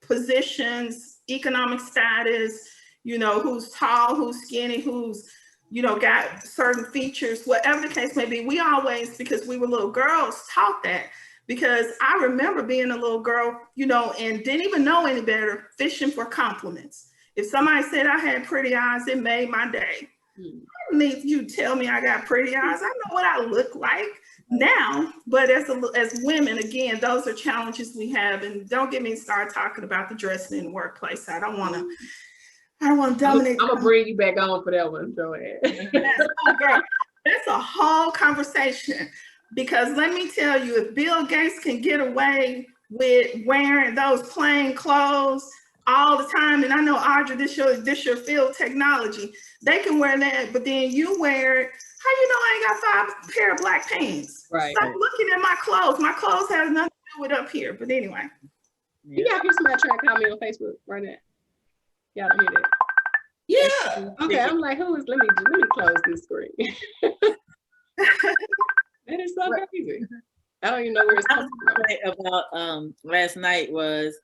positions, economic status, you know, who's tall, who's skinny, who's, you know, got certain features, whatever the case may be. We always, because we were little girls, taught that. Because I remember being a little girl, you know, and didn't even know any better, fishing for compliments. If somebody said I had pretty eyes, it made my day. I don't need you to tell me I got pretty eyes. I know what I look like now, but as women, again, those are challenges we have. And don't get me started talking about the dressing in the workplace. I don't want to dominate. I'm gonna bring you back on for that one, Joanne. That's a whole conversation, because let me tell you, if Bill Gates can get away with wearing those plain clothes all the time, and I know Audrey, this your field, technology, they can wear that, but then you wear it. How you know I ain't got 5 pair of black pants? Right. Stop looking at my clothes. My clothes have nothing to do with up here. But anyway. You gotta hear somebody try to call me on Facebook right now. Y'all don't hear that? Yeah. Okay, I'm like, who is, let me close this screen. That is so crazy. I don't even know where it's coming from. About last night was,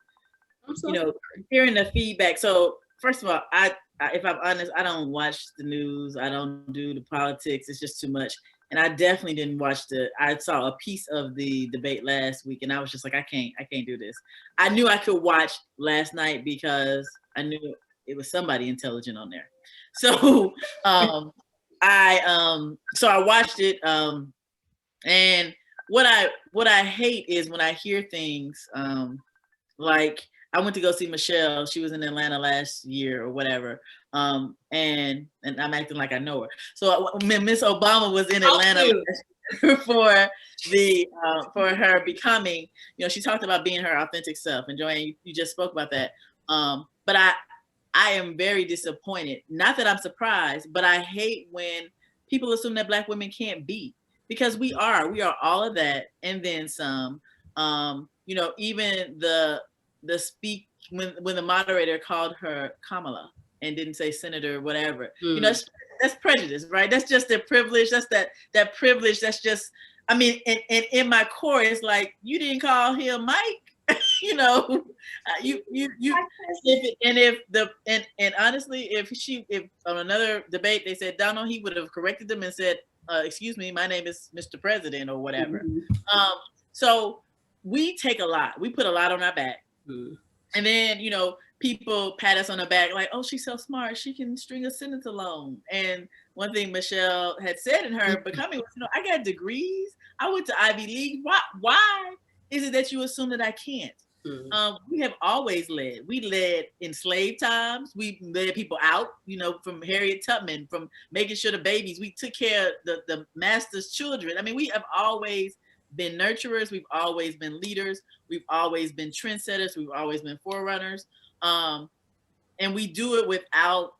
I'm so you know, sorry. hearing the feedback. So first of all, I if I'm honest, I don't watch the news. I don't do the politics. It's just too much. And I definitely didn't watch I saw a piece of the debate last week, and I was just like, I can't do this. I knew I could watch last night because I knew it was somebody intelligent on there. So I watched it. And what I hate is when I hear things like, I went to go see Michelle. She was in Atlanta last year or whatever. And I'm acting like I know her. So when Miss Obama was in Atlanta for her becoming, you know, she talked about being her authentic self. And Joanne, you just spoke about that. But I am very disappointed. Not that I'm surprised, but I hate when people assume that Black women can't be, because we are all of that and then some. You know, even the when the moderator called her Kamala and didn't say Senator, whatever. You know, that's prejudice, right? That's just their privilege. That's that privilege. That's just, I mean, and in my core, it's like, you didn't call him Mike. you know, and honestly, if on another debate they said Donald, he would have corrected them and said, excuse me, my name is Mr. President or whatever. So we take a lot. We put a lot on our back. And then, you know, people pat us on the back like, oh, she's so smart. She can string a sentence alone. And one thing Michelle had said in her becoming was, you know, I got degrees. I went to Ivy League. Why is it that you assume that I can't? We have always led. We led in slave times. We led people out, you know, from Harriet Tubman, from making sure the babies, we took care of the master's children. I mean, we have always been nurturers. We've always been leaders. We've always been trendsetters. We've always been forerunners. And we do it without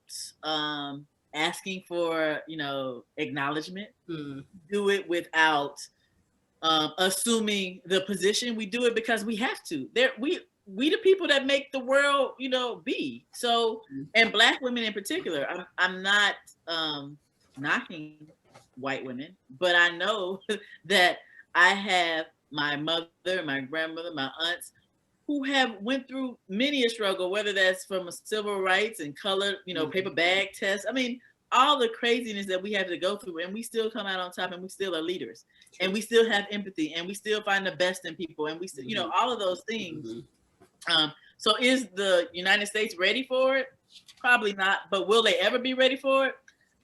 asking for, you know, acknowledgement. Do it without assuming the position. We do it because we have to. We the people that make the world, you know, be. So, and Black women in particular. I'm not knocking white women, but I know that I have my mother, my grandmother, my aunts who have went through many a struggle, whether that's from civil rights and color, you know, paper bag tests. I mean, all the craziness that we have to go through, and we still come out on top, and we still are leaders, and we still have empathy, and we still find the best in people, and we still, you know, all of those things. So is the United States ready for it? Probably not, but will they ever be ready for it?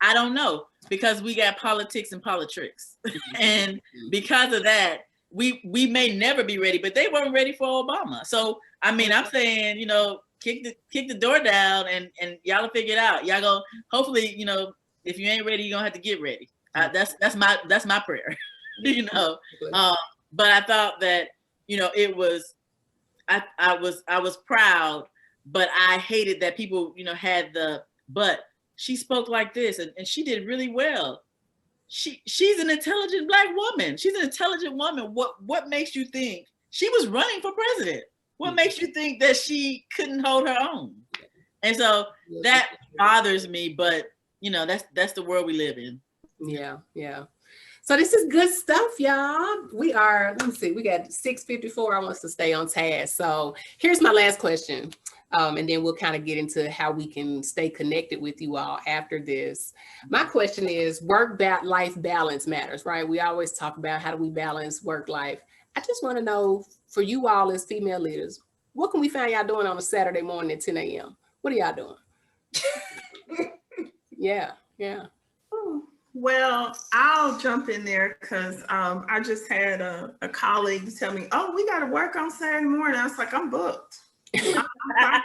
I don't know, because we got politics and politics. And because of that, we may never be ready, but they weren't ready for Obama. So, I mean, I'm saying, you know, kick the door down and y'all will figure it out. Y'all go, hopefully, you know, if you ain't ready, you're gonna have to get ready. That's my prayer, you know. But I thought that, you know, it was, I was proud, but I hated that people, you know, had but she spoke like this and she did really well. She's an intelligent Black woman. She's an intelligent woman. What makes you think she was running for president? What makes you think that she couldn't hold her own? And so that bothers me, but you know, that's the world we live in. Yeah. So this is good stuff, y'all. We are, let me see, we got 6:54. I want us to stay on task. So here's my last question. And then we'll kind of get into how we can stay connected with you all after this. My question is, work-life balance matters, right? We always talk about how do we balance work-life. I just want to know, for you all as female leaders, what can we find y'all doing on a Saturday morning at 10 a.m.? What are y'all doing? Yeah. Well, I'll jump in there because I just had a colleague tell me, oh, we got to work on Saturday morning. I was like, I'm booked. I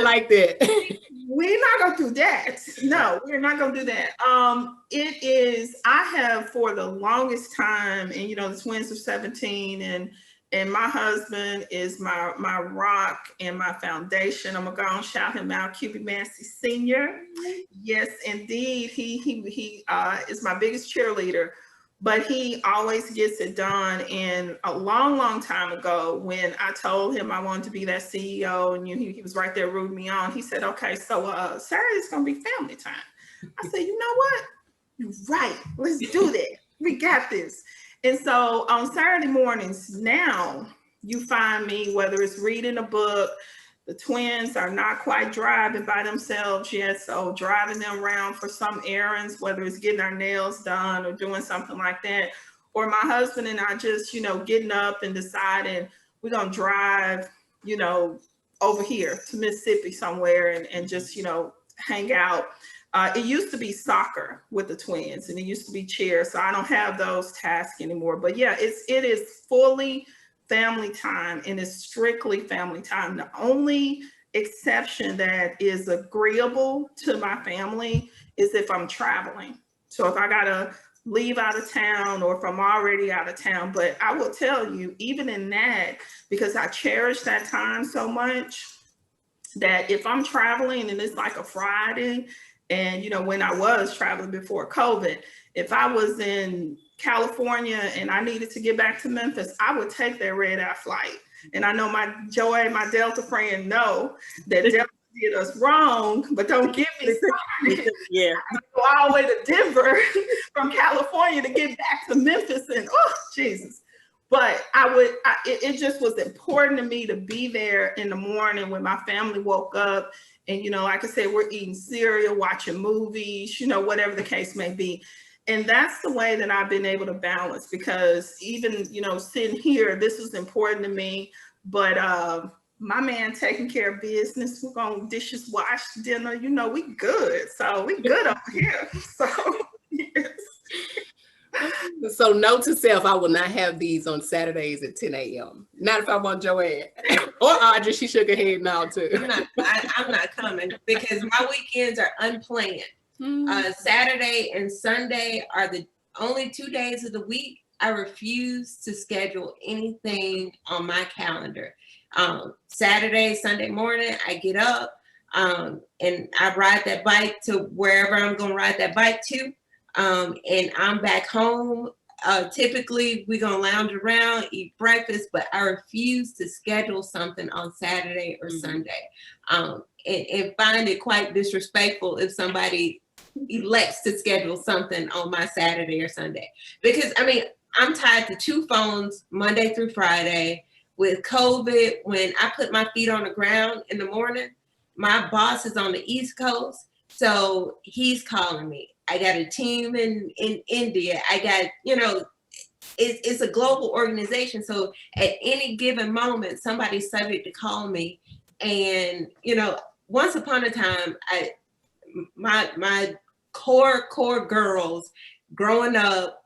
like that. We're not going to do that. No, we're not going to do that. It is, I have for the longest time, and you know, the twins are 17 and my husband is my rock and my foundation. I'm gonna go and shout him out, QB Massey Sr. Yes, indeed. He is my biggest cheerleader, but he always gets it done. And a long time ago, when I told him I wanted to be that CEO, and he was right there rooting me on, he said, okay, so Saturday's gonna be family time. I said, you know what? You're right. Let's do that. We got this. And so on Saturday mornings now, you find me, whether it's reading a book, the twins are not quite driving by themselves yet, so driving them around for some errands, whether it's getting our nails done or doing something like that, or my husband and I just, you know, getting up and deciding we're gonna drive, you know, over here to Mississippi somewhere and just, you know, hang out. It used to be soccer with the twins, and it used to be cheer, so I don't have those tasks anymore. But yeah, it is fully family time, and it's strictly family time. The only exception that is agreeable to my family is if I'm traveling. So if I gotta leave out of town or if I'm already out of town. But I will tell you, even in that, because I cherish that time so much, that if I'm traveling and it's like a Friday, and, you know, when I was traveling before COVID, if I was in California and I needed to get back to Memphis, I would take that red-eye flight. And I know my Joy, my Delta friend, know that Delta did us wrong, but don't get me started. Yeah. I go all the way to Denver from California to get back to Memphis, and oh, Jesus. but it just was important to me to be there in the morning when my family woke up. And, like I said, we're eating cereal, watching movies, whatever the case may be. And that's the way that I've been able to balance, because even, sitting here, this is important to me. But my man taking care of business, we're going to dishes washed, dinner, we good. So we good over here. So, yes. So note to self, I will not have these on Saturdays at 10 a.m. Not if I want Joanne. Or Audrey, she shook her head now too. I'm not coming because my weekends are unplanned. Saturday and Sunday are the only 2 days of the week I refuse to schedule anything on my calendar. Saturday, Sunday morning, I get up and I ride that bike to wherever I'm going to ride that bike to. And I'm back home. Typically, we're going to lounge around, eat breakfast, but I refuse to schedule something on Saturday or Sunday. And find it quite disrespectful if somebody elects to schedule something on my Saturday or Sunday. Because, I mean, I'm tied to 2 phones Monday through Friday. With COVID, when I put my feet on the ground in the morning, my boss is on the East Coast, so he's calling me. I got a team in India. I got, it's a global organization. So at any given moment, somebody's subject to call me. And, once upon a time, my core girls growing up,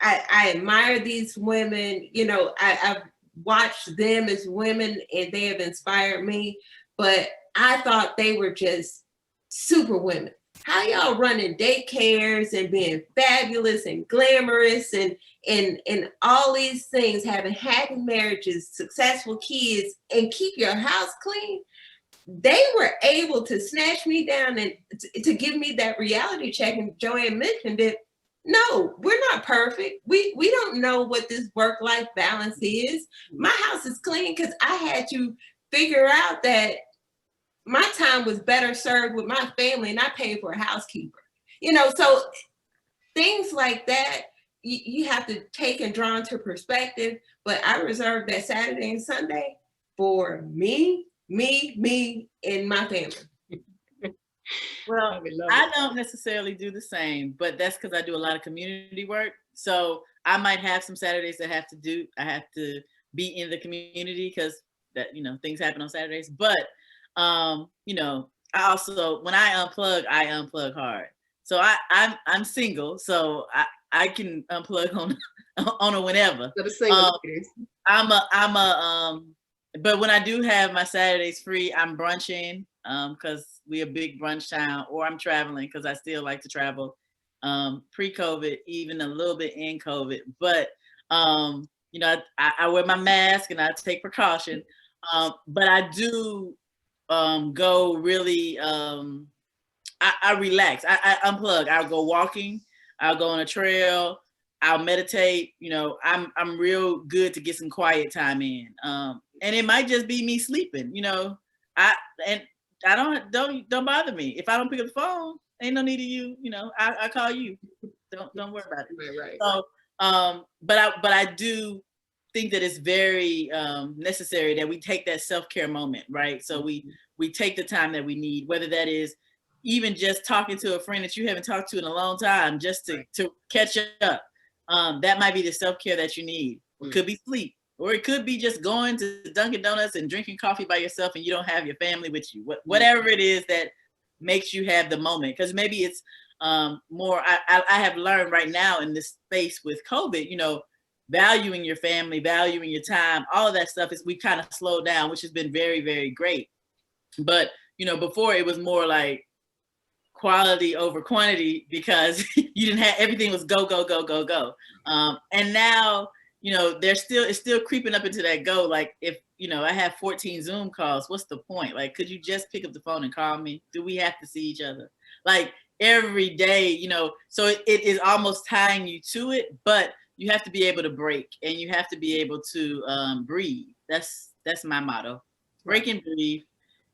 I admire these women. I've watched them as women and they have inspired me, but I thought they were just super women. How y'all running daycares and being fabulous and glamorous and all these things, having happy marriages, successful kids, and keep your house clean? They were able to snatch me down and to give me that reality check. And Joanne mentioned it. No, we're not perfect. We don't know what this work-life balance is. My house is clean because I had to figure out that my time was better served with my family and I paid for a housekeeper. So things like that, you have to take and draw into perspective. But I reserve that Saturday and Sunday for me, and my family. Well, I don't necessarily do the same, but that's because I do a lot of community work. So I might have some Saturdays that I have to be in the community because that, things happen on Saturdays. But, I also, when I unplug hard. So I'm single, so I can unplug on a whenever. So the single but when I do have my Saturdays free, I'm brunching because we're a big brunch town, or I'm traveling because I still like to travel pre-COVID, even a little bit in COVID. But, I wear my mask and I take precaution. But I do go really, I relax. I unplug. I'll go walking. I'll go on a trail. I'll meditate. I'm real good to get some quiet time in. And it might just be me sleeping. Don't bother me if I don't pick up the phone. Ain't no need of you. I call you. Don't worry about it. Right. So, but I do think that it's very necessary that we take that self-care moment, right? So we take the time that we need, whether that is even just talking to a friend that you haven't talked to in a long time, just to catch up. That might be the self-care that you need. It could be sleep. Or it could be just going to Dunkin' Donuts and drinking coffee by yourself and you don't have your family with you. Whatever it is that makes you have the moment. Because maybe it's more, I have learned right now in this space with COVID, valuing your family, valuing your time, all of that stuff is we kind of slowed down, which has been very, very great. But, before it was more like quality over quantity because you didn't have, everything was go, go, go, go, go. And now, it's still creeping up into that go. Like if, I have 14 Zoom calls, what's the point? Like, could you just pick up the phone and call me? Do we have to see each other? Like every day, so it is almost tying you to it, but you have to be able to break and you have to be able to breathe. That's my motto. Break and breathe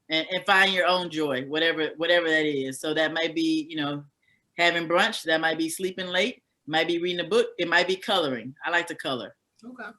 and find your own joy, whatever that is. So that might be, having brunch, that might be sleeping late, might be reading a book, it might be coloring. I like to color. Okay.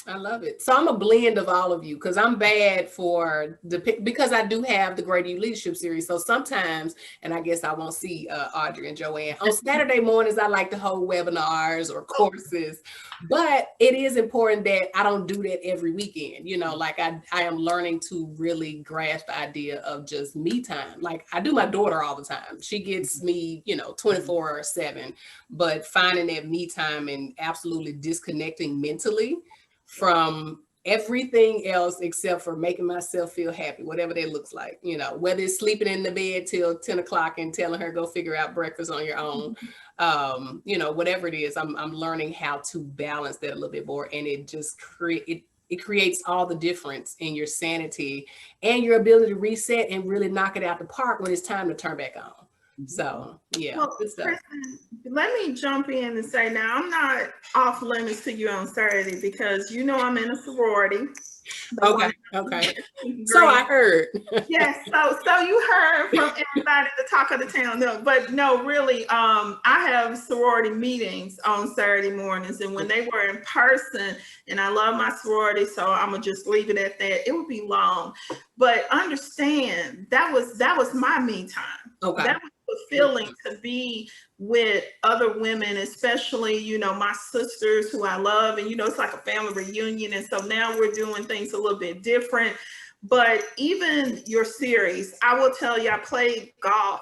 I love it. So I'm a blend of all of you because I'm bad for because I do have the Greater You Leadership Series. So sometimes, and I guess I won't see Audrey and Joanne on Saturday mornings. I like to hold webinars or courses, but it is important that I don't do that every weekend. You know, like I am learning to really grasp the idea of just me time. Like I do my daughter all the time. She gets me, 24/7, but finding that me time and absolutely disconnecting mentally from everything else except for making myself feel happy, whatever that looks like, whether it's sleeping in the bed till 10 o'clock and telling her go figure out breakfast on your own, whatever it is, I'm learning how to balance that a little bit more, and it just it creates all the difference in your sanity and your ability to reset and really knock it out the park when it's time to turn back on. So yeah, well, good stuff. Kristen, let me jump in and say, now I'm not off limits to you on Saturday because I'm in a sorority. Okay. So I heard. Yes, so you heard from everybody the talk of the town. No, but no, really, I have sorority meetings on Saturday mornings, and when they were in person, and I love my sorority, so I'm gonna just leave it at that. It would be long, but understand that was my me time. Okay. That was fulfilling to be with other women, especially, my sisters who I love, and it's like a family reunion, and so now we're doing things a little bit different. But even your series, I will tell you, I played golf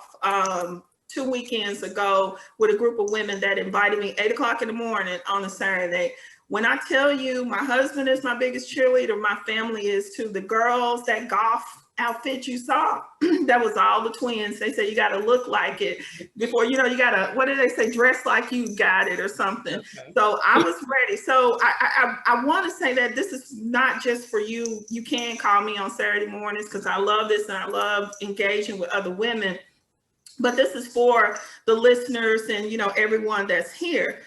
2 weekends ago with a group of women that invited me 8 o'clock in the morning on a Saturday. When I tell you my husband is my biggest cheerleader, my family is too. The girls, that golf outfit you saw, that was all the twins. They say you got to look like it before, you got to, what did they say, dress like you got it or something. Okay. So I was ready. So I want to say that this is not just for you. You can call me on Saturday mornings because I love this and I love engaging with other women. But this is for the listeners and, everyone that's here.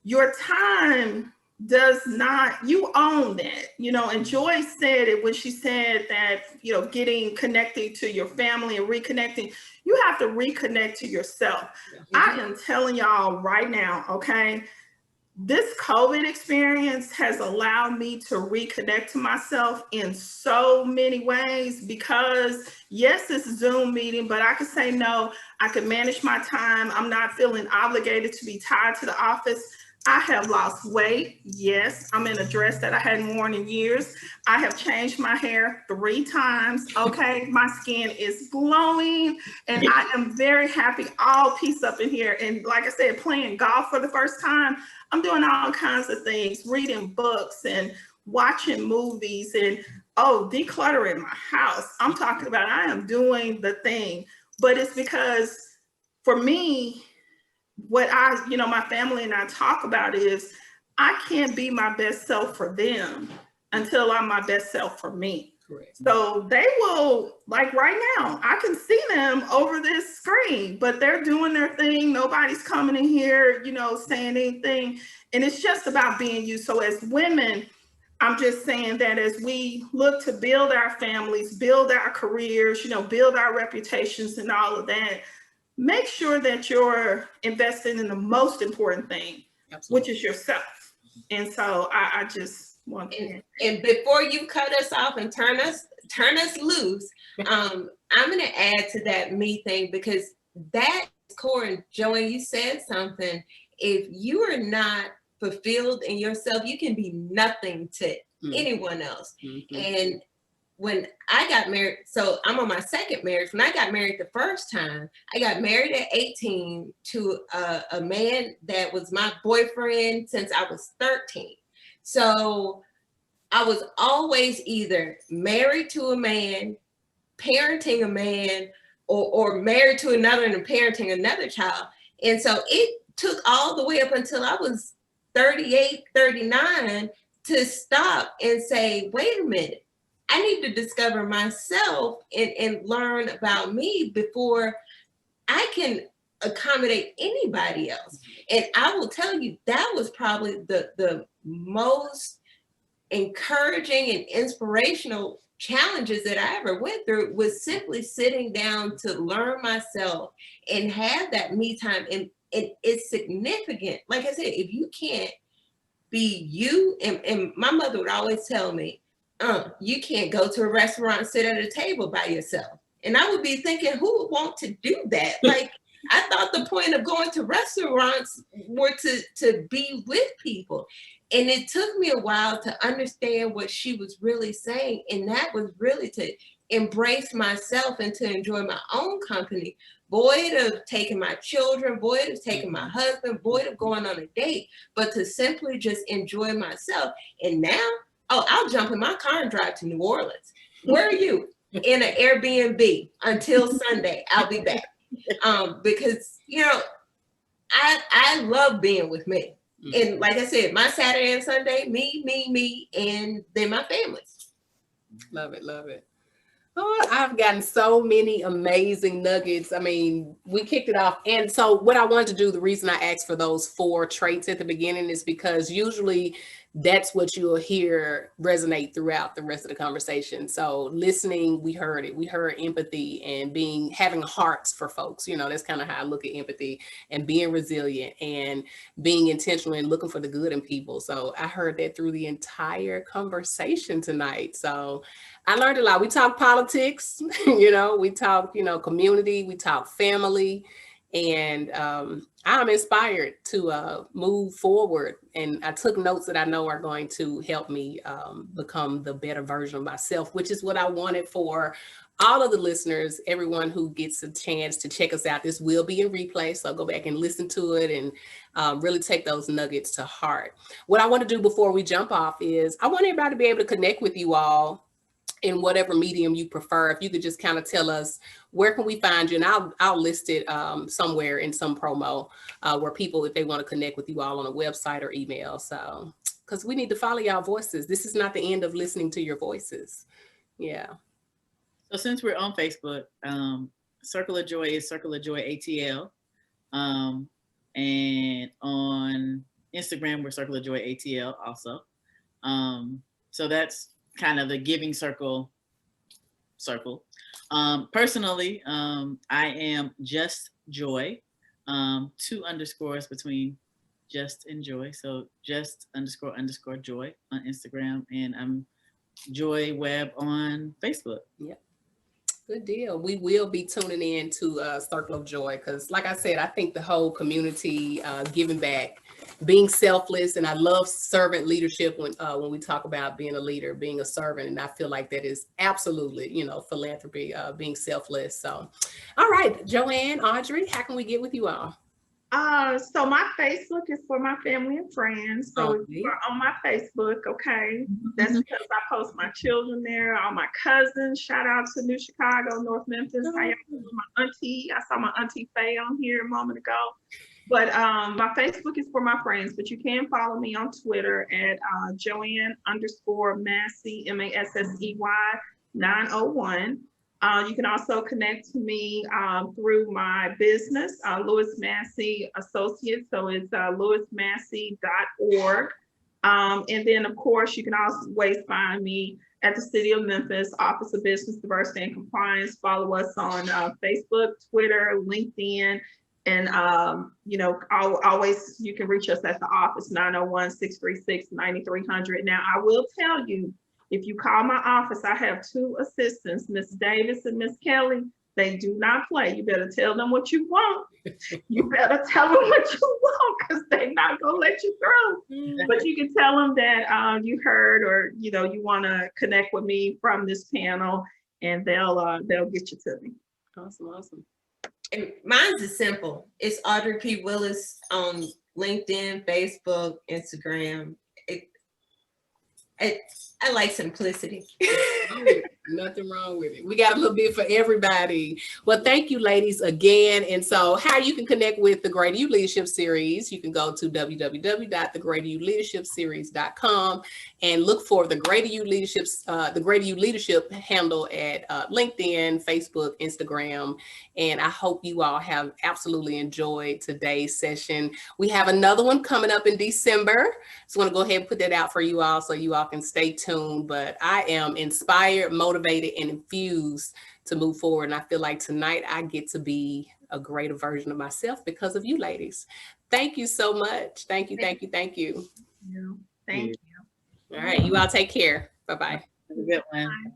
Your time does not, you own that, and Joy said it when she said that, getting connected to your family and reconnecting, you have to reconnect to yourself. Mm-hmm. I am telling y'all right now, okay, this COVID experience has allowed me to reconnect to myself in so many ways because yes, it's a Zoom meeting, but I can say no, I can manage my time. I'm not feeling obligated to be tied to the office. I have lost weight. Yes, I'm in a dress that I hadn't worn in years. I have changed my hair 3 times. Okay, my skin is glowing and I am very happy, all peace up in here. And like I said, playing golf for the first time, I'm doing all kinds of things, reading books and watching movies and, decluttering my house. I'm talking about, I am doing the thing, but it's because for me, what my family and I talk about is I can't be my best self for them until I'm my best self for me. Correct. So they will, like right now, I can see them over this screen, but they're doing their thing. Nobody's coming in here, saying anything. And it's just about being you. So as women, I'm just saying that as we look to build our families, build our careers, build our reputations and all of that, make sure that you're investing in the most important thing, Absolutely. Which is yourself. And so I just want to. And before you cut us off and turn us loose, I'm going to add to that me thing because that is core. And Joanne, you said something. If you are not fulfilled in yourself, you can be nothing to anyone else. Mm-hmm. And when I got married, so I'm on my second marriage. When I got married the first time, I got married at 18 to a man that was my boyfriend since I was 13. So I was always either married to a man, parenting a man, or married to another and parenting another child. And so it took all the way up until I was 38, 39 to stop and say, wait a minute. I need to discover myself and learn about me before I can accommodate anybody else. And I will tell you, that was probably the most encouraging and inspirational challenges that I ever went through, was simply sitting down to learn myself and have that me time. And it's significant. Like I said, if you can't be you. And my mother would always tell me, you can't go to a restaurant and sit at a table by yourself. And I would be thinking, who would want to do that? Like, I thought the point of going to restaurants were to be with people. And it took me a while to understand what she was really saying. And that was really to embrace myself and to enjoy my own company, void of taking my children, void of taking my husband, void of going on a date, but to simply just enjoy myself. And now, I'll jump in my car and drive to New Orleans. Where are you? In an Airbnb until Sunday. I'll be back. Because, you know, I love being with me. And like I said, my Saturday and Sunday, me, and then my family. Love it, love it. Oh, I've gotten so many amazing nuggets. I mean, we kicked it off. And so what I wanted to do, the reason I asked for those 4 traits at the beginning is because usually that's what you'll hear resonate throughout the rest of the conversation. So listening, we heard it. We heard empathy and having hearts for folks. You know, that's kind of how I look at empathy, and being resilient and being intentional and looking for the good in people. So I heard that through the entire conversation tonight. So I learned a lot. We talked politics, you know, we talked, you know, community, we talked family, and I'm inspired to move forward. And I took notes that I know are going to help me become the better version of myself, which is what I wanted for all of the listeners, everyone who gets a chance to check us out. This will be in replay, so go back and listen to it and really take those nuggets to heart. What I want to do before we jump off is I want everybody to be able to connect with you all in whatever medium you prefer. If you could just kind of tell us, where can we find you? And I'll list it somewhere in some promo where people, if they want to connect with you all on a website or email. So, because we need to follow y'all voices. This is not the end of listening to your voices. Yeah. So since we're on Facebook, Circle of Joy is Circle of Joy ATL. And on Instagram, we're Circle of Joy ATL also. So that's kind of the giving circle. Personally, I am Just Joy, 2 underscores between Just and Joy. So just _ Joy on Instagram, and I'm Joy Webb on Facebook. Yep. Good deal. We will be tuning in to Circle of Joy because, like I said, I think the whole community giving back, being selfless, and I love servant leadership when we talk about being a leader, being a servant, and I feel like that is absolutely, you know, philanthropy, being selfless. So, all right, Joanne, Audrey, how can we get with you all? So my Facebook is for my family and friends. So if you are on my Facebook, okay, that's because I post my children there, all my cousins. Shout out to New Chicago, North Memphis. How y'all doing? My auntie, I saw my auntie Faye on here a moment ago. But my Facebook is for my friends, but you can follow me on Twitter at Joanne _ Massey, MASSEY 901. You can also connect to me through my business, Lewis Massey Associates. So it's lewismassey.org. And then, of course, you can always find me at the City of Memphis Office of Business Diversity and Compliance. Follow us on Facebook, Twitter, LinkedIn. And, you know, always you can reach us at the office, 901-636-9300. Now, I will tell you, if you call my office, I have 2 assistants, Miss Davis and Miss Kelly. They do not play. You better tell them what you want. You better tell them what you want because they're not going to let you through. But you can tell them that you heard, or, you know, you want to connect with me from this panel, and they'll get you to me. Awesome, awesome. And mine's is simple. It's Audrey P. Willis on LinkedIn, Facebook, Instagram. I like simplicity. Nothing wrong with it. We got a little bit for everybody. Well, thank you, ladies, again. And so how you can connect with the Greater You Leadership Series, you can go to www.thegreateryouleadershipseries.com and look for the Greater You Leadership handle at LinkedIn, Facebook, Instagram. And I hope you all have absolutely enjoyed today's session. We have another one coming up in December. So I want to go ahead and put that out for you all so you all can stay tuned. But I am inspired, motivated, and infused to move forward. And I feel like tonight I get to be a greater version of myself because of you ladies. Thank you so much. Thank you, thank you, thank you. Thank you. All right, you all take care. Bye-bye. Have a good one.